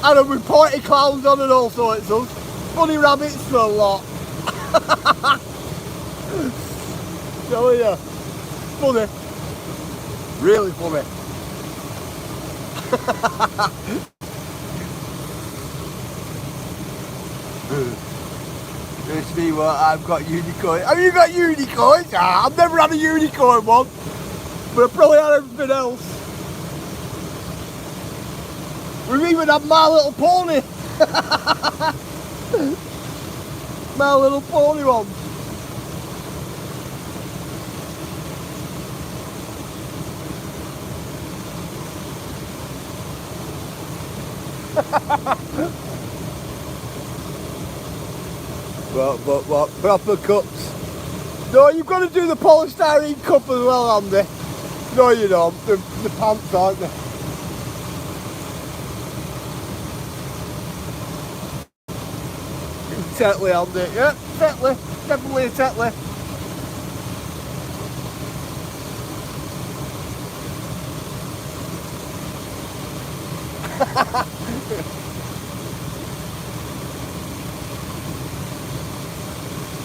And with party clowns on and all sorts of funny rabbits for a lot. Telling you. Funny. Really funny. It's me, what, I've got unicorn. Have you got unicorns? Ah, I've never had a unicorn one, but I probably had everything else. We've even had My Little Pony. My Little Pony one. What? Proper cups. No, you've got to do the polystyrene cup as well, Andy. No, you don't. The pants, aren't they? Tetley, Andy. Yeah, Tetley. Definitely a Tetley.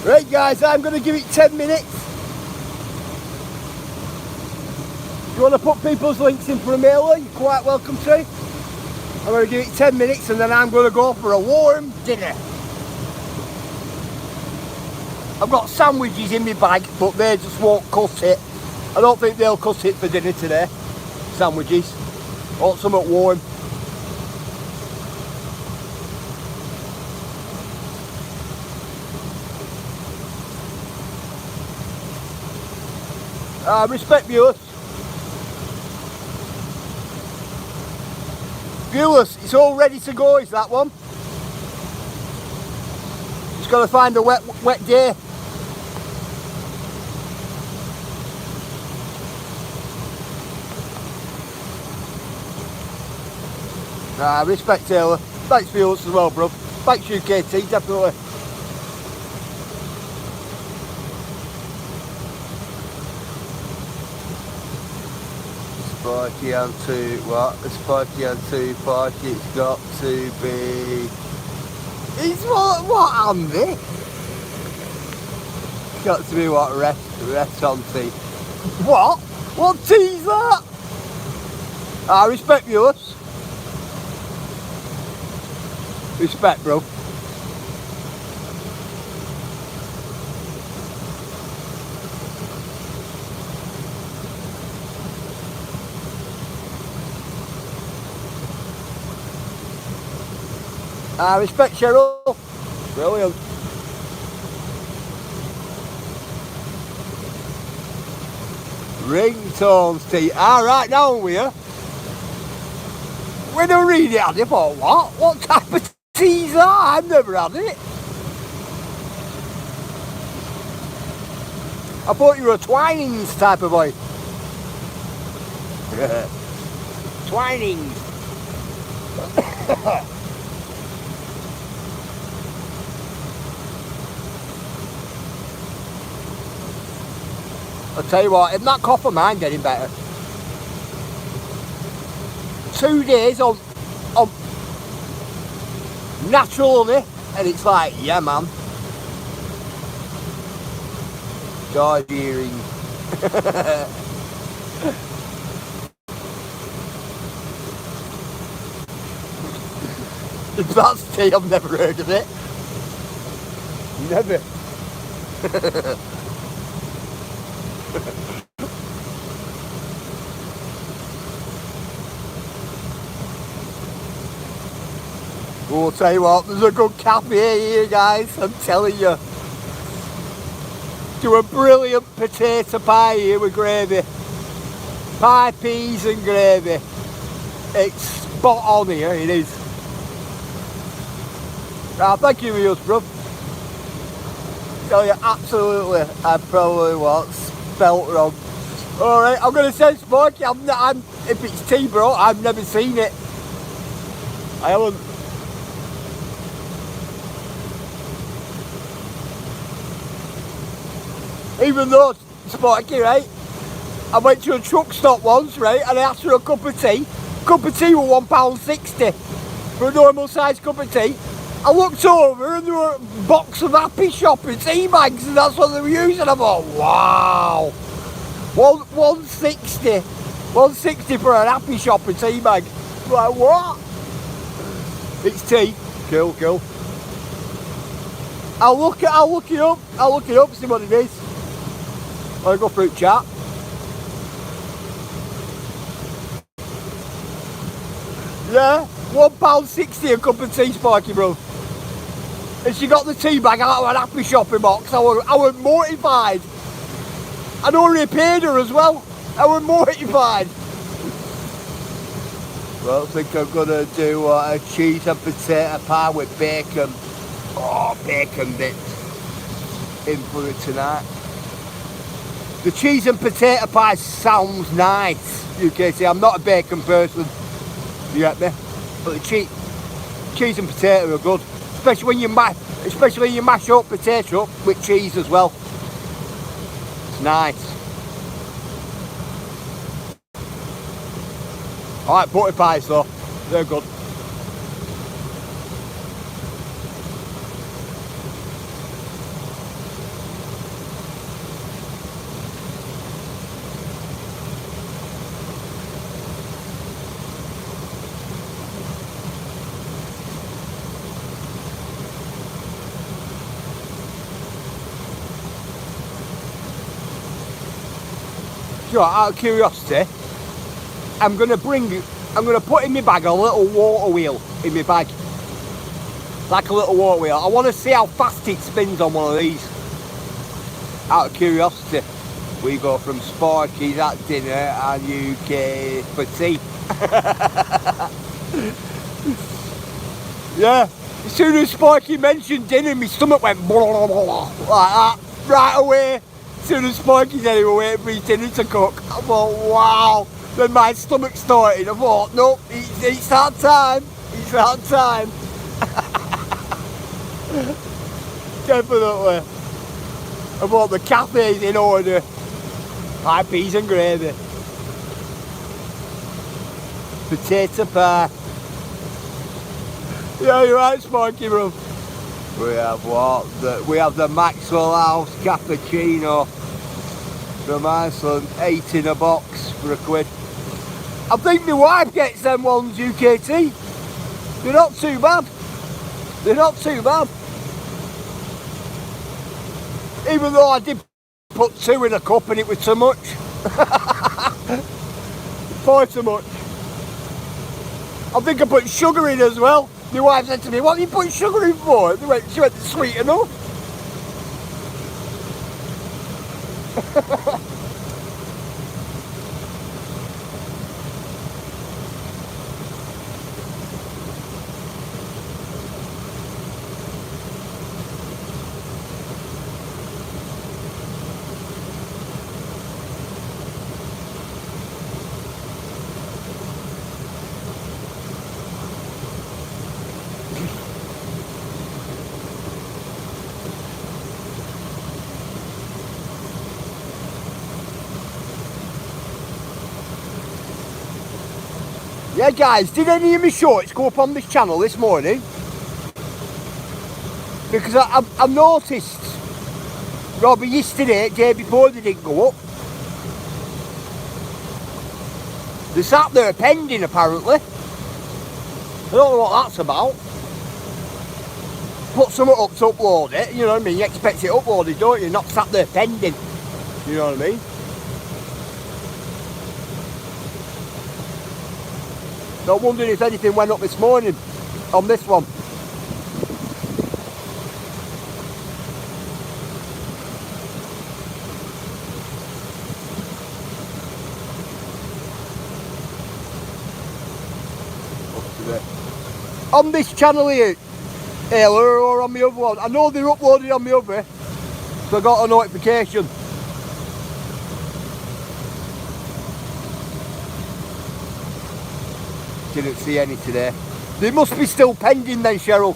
Right guys, I'm going to give it 10 minutes. If you want to put people's links in for a mailer, you're quite welcome to. I'm going to give it 10 minutes and then I'm going to go for a warm dinner. I've got sandwiches in my bag, but they just won't cut it. I don't think they'll cut it for dinner today. Sandwiches. I want something warm. Respect viewers. Viewers, it's all ready to go, is that one? Just got to find a wet day. Respect Taylor. Thanks viewers as well, bro. Thanks you, KT, definitely. Sparky and 2, what? Sparky and 2 park, it's got to be... It's what, Andy? It's got to be what, restaurant tea. What? What tea's that? I respect yours. Respect, bro. I respect Cheryl. Brilliant. Ringtones tea. Alright, now we are. We don't read it, Andy, for what? What type of tea's that? I've never had it. I thought you were a Twinings type of boy. Twinings. I'll tell you what, isn't that copper mine getting better? 2 days on natural honey, and it's like, yeah man. George earring. If that's tea, I've never heard of it. Never. Oh, I'll tell you what, there's a good cafe here, guys, I'm telling you. Do a brilliant potato pie here with gravy. Pie, peas and gravy. It's spot on here, it is. Ah, thank you, Reels, bro. Tell you, absolutely, I probably was spelt wrong. Alright, I'm going to say Sparky, if it's tea, bro, I've never seen it. I haven't. Even though, Sparky, right, I went to a truck stop once, right, and I asked for a cup of tea. Cup of tea was £1.60 for a normal sized cup of tea. I looked over and there were a box of Happy Shopping tea bags, and that's what they were using. I thought, wow, 160 for an Happy Shopping tea bag. I'm like, what? It's tea. Cool. I'll look it up, see what it is. I'll go fruit chat. Yeah, £1.60 a cup of tea, Sparky, bro. And she got the tea bag out of an Happy Shopping box. I was mortified. I'd already paid her as well. I was mortified. Well, I think I'm gonna do a cheese and potato pie with bacon. Oh, bacon bits in for it tonight. The cheese and potato pie sounds nice. You can see I'm not a bacon person. You get me? But the cheese and potato are good, especially when you mash up potato up with cheese as well. It's nice. I like butter pies though; they're good. So, out of curiosity, I'm gonna put in my bag a little water wheel in my bag. Like a little water wheel. I want to see how fast it spins on one of these. Out of curiosity. We go from Sparky's at dinner and UK for tea. Yeah. As soon as Sparky mentioned dinner, my stomach went blah, blah, blah, like that. Right away. As soon as Sparky said he was waiting for his dinner to cook, I thought, wow. Then my stomach started. I thought, nope, it's that time. It's that time. Definitely. I thought the cafe's in order. Pie, peas and gravy. Potato pie. Yeah, you're right, Sparky, bro. We have what? We have the Maxwell House cappuccino from Iceland, 8 in a box for £1. I think my wife gets them ones, UKT. They're not too bad. They're not too bad. Even though I did put 2 in a cup and it was too much. Far too much. I think I put sugar in as well. My wife said to me, what have you put sugar in for? She went, sweet enough. Yeah guys, did any of my shorts go up on this channel this morning? Because I've noticed, Robbie, yesterday, day before they didn't go up. They sat there pending apparently. I don't know what that's about. Put something up to upload it, you know what I mean? You expect it uploaded, don't you? Not sat there pending. You know what I mean? So I'm wondering if anything went up this morning on this one. On this channel here, or on the other one. I know they're uploaded on the other, so I got a notification. Didn't see any today. They must be still pending then, Cheryl.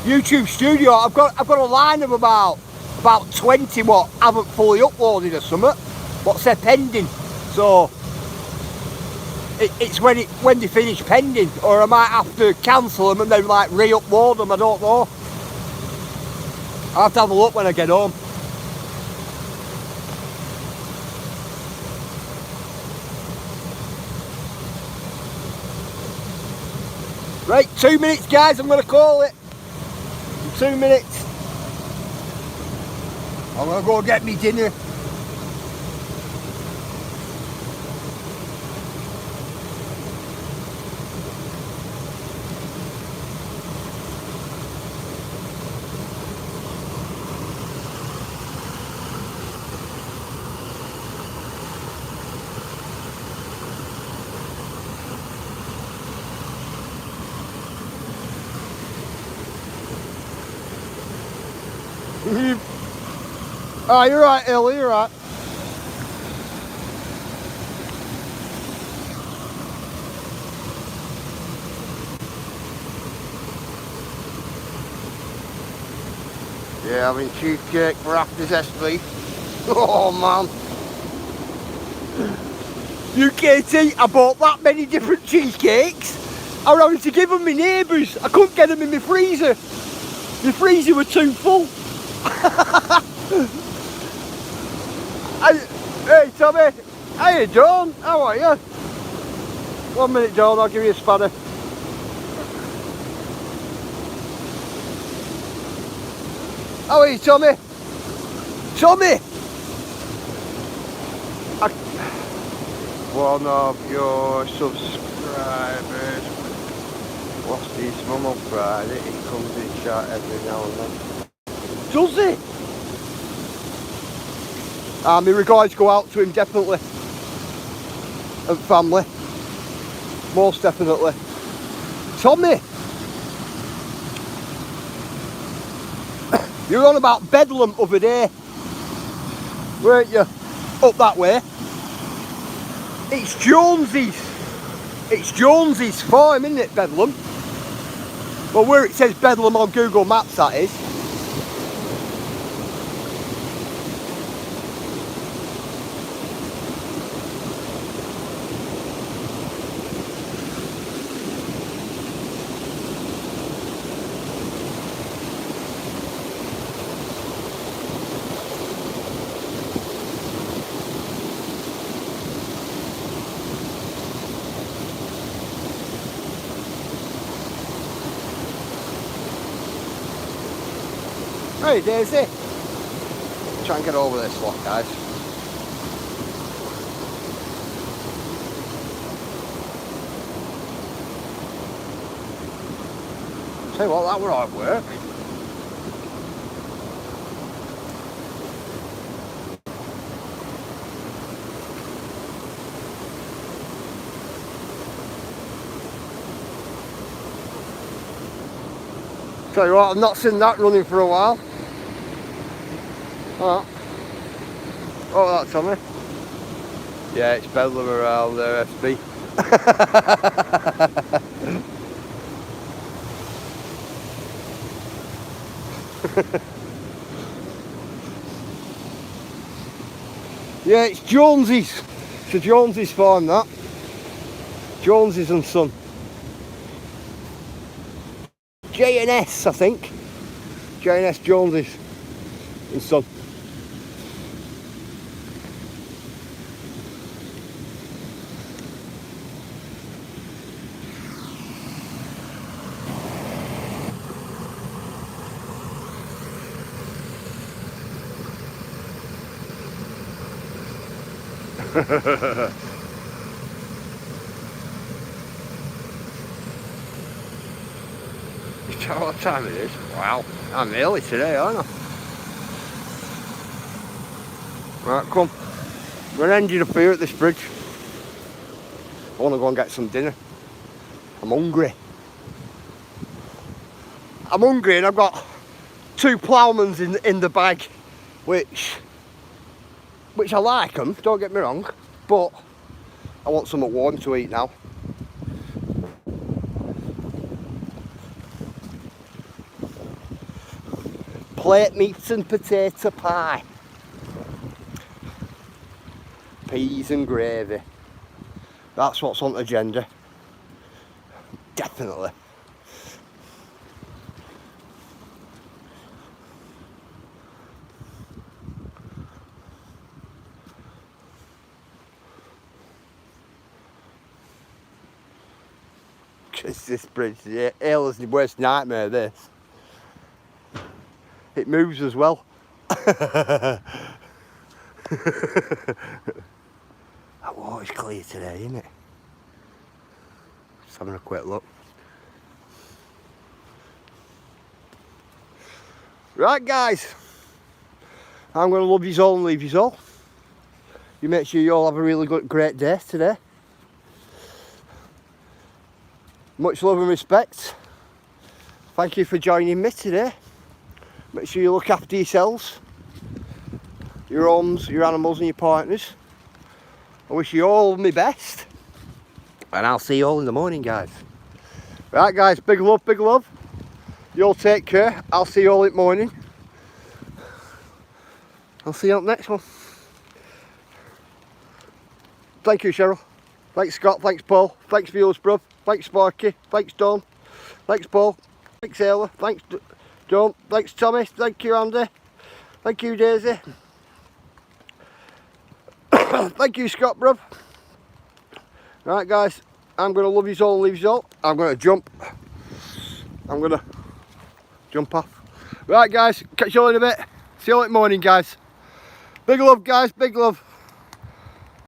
YouTube Studio, I've got a line of about 20 what haven't fully uploaded or something. What said pending. So it's when they finish pending, or I might have to cancel them and then like re-upload them. I don't know. I'll have to have a look when I get home. Right, 2 minutes guys, I'm going to call it. 2 minutes. I'm going to go get me dinner. Oh, you're right, Ellie, you're right. Yeah, having cheesecake for after Zesty. Oh man. UKT, I bought that many different cheesecakes. I was having to give them my neighbours. I couldn't get them in my freezer. My freezer was too full. Hey Tommy, how you doing? How are you? 1 minute Dawn, I'll give you a spanner. How are you Tommy? Tommy! One of your subscribers lost his mum on Friday. He comes in chat every now and then. Does he? My regards go out to him definitely. And family. Most definitely. Tommy! You were on about Bedlam other day, weren't you? Up that way. It's Jonesy's. It's Jonesy's farm, isn't it, Bedlam? Well, where it says Bedlam on Google Maps, that is. Hey Daisy, try and get over this lot guys. Tell you what, that were hard work. Tell you what, I've not seen that running for a while. Oh, that's Tommy. Yeah, it's Bedlam around there, FB. Yeah, it's Jonesy's. It's a Jonesy's farm, that. Jonesy's and Son. J&S, I think. J&S Jonesy's and Son. What time it is? Wow, I'm early today, aren't I? Right, come. We're ending up here at this bridge. I want to go and get some dinner. I'm hungry. I'm hungry and I've got 2 ploughmans in the bag, which I like them, don't get me wrong, but I want something warm to eat now. Plate meats and potato pie. Peas and gravy. That's what's on the agenda. Definitely. Because this bridge, the Ayla's the worst nightmare, this. It moves as well. That water's clear today, isn't it? Just having a quick look. Right, guys. I'm going to love you all and leave you all. You make sure you all have a really great day today. Much love and respect. Thank you for joining me today. Make sure you look after yourselves, your homes, your animals and your partners. I wish you all my best. And I'll see you all in the morning, guys. Right, guys, big love, big love. You all take care. I'll see you all in the morning. I'll see you on the next one. Thank you, Cheryl. Thanks, Scott. Thanks, Paul. Thanks, viewers, bruv. Thanks, Sparky. Thanks, Dawn. Thanks, Paul. Thanks, Ayla. Thanks, Dawn. Thanks, Tommy. Thank you, Andy. Thank you, Daisy. Thank you, Scott, bruv. Right, guys. I'm going to love you all and leave you all. I'm going to jump. I'm going to jump off. Right, guys. Catch you all in a bit. See you all in the morning, guys. Big love, guys. Big love.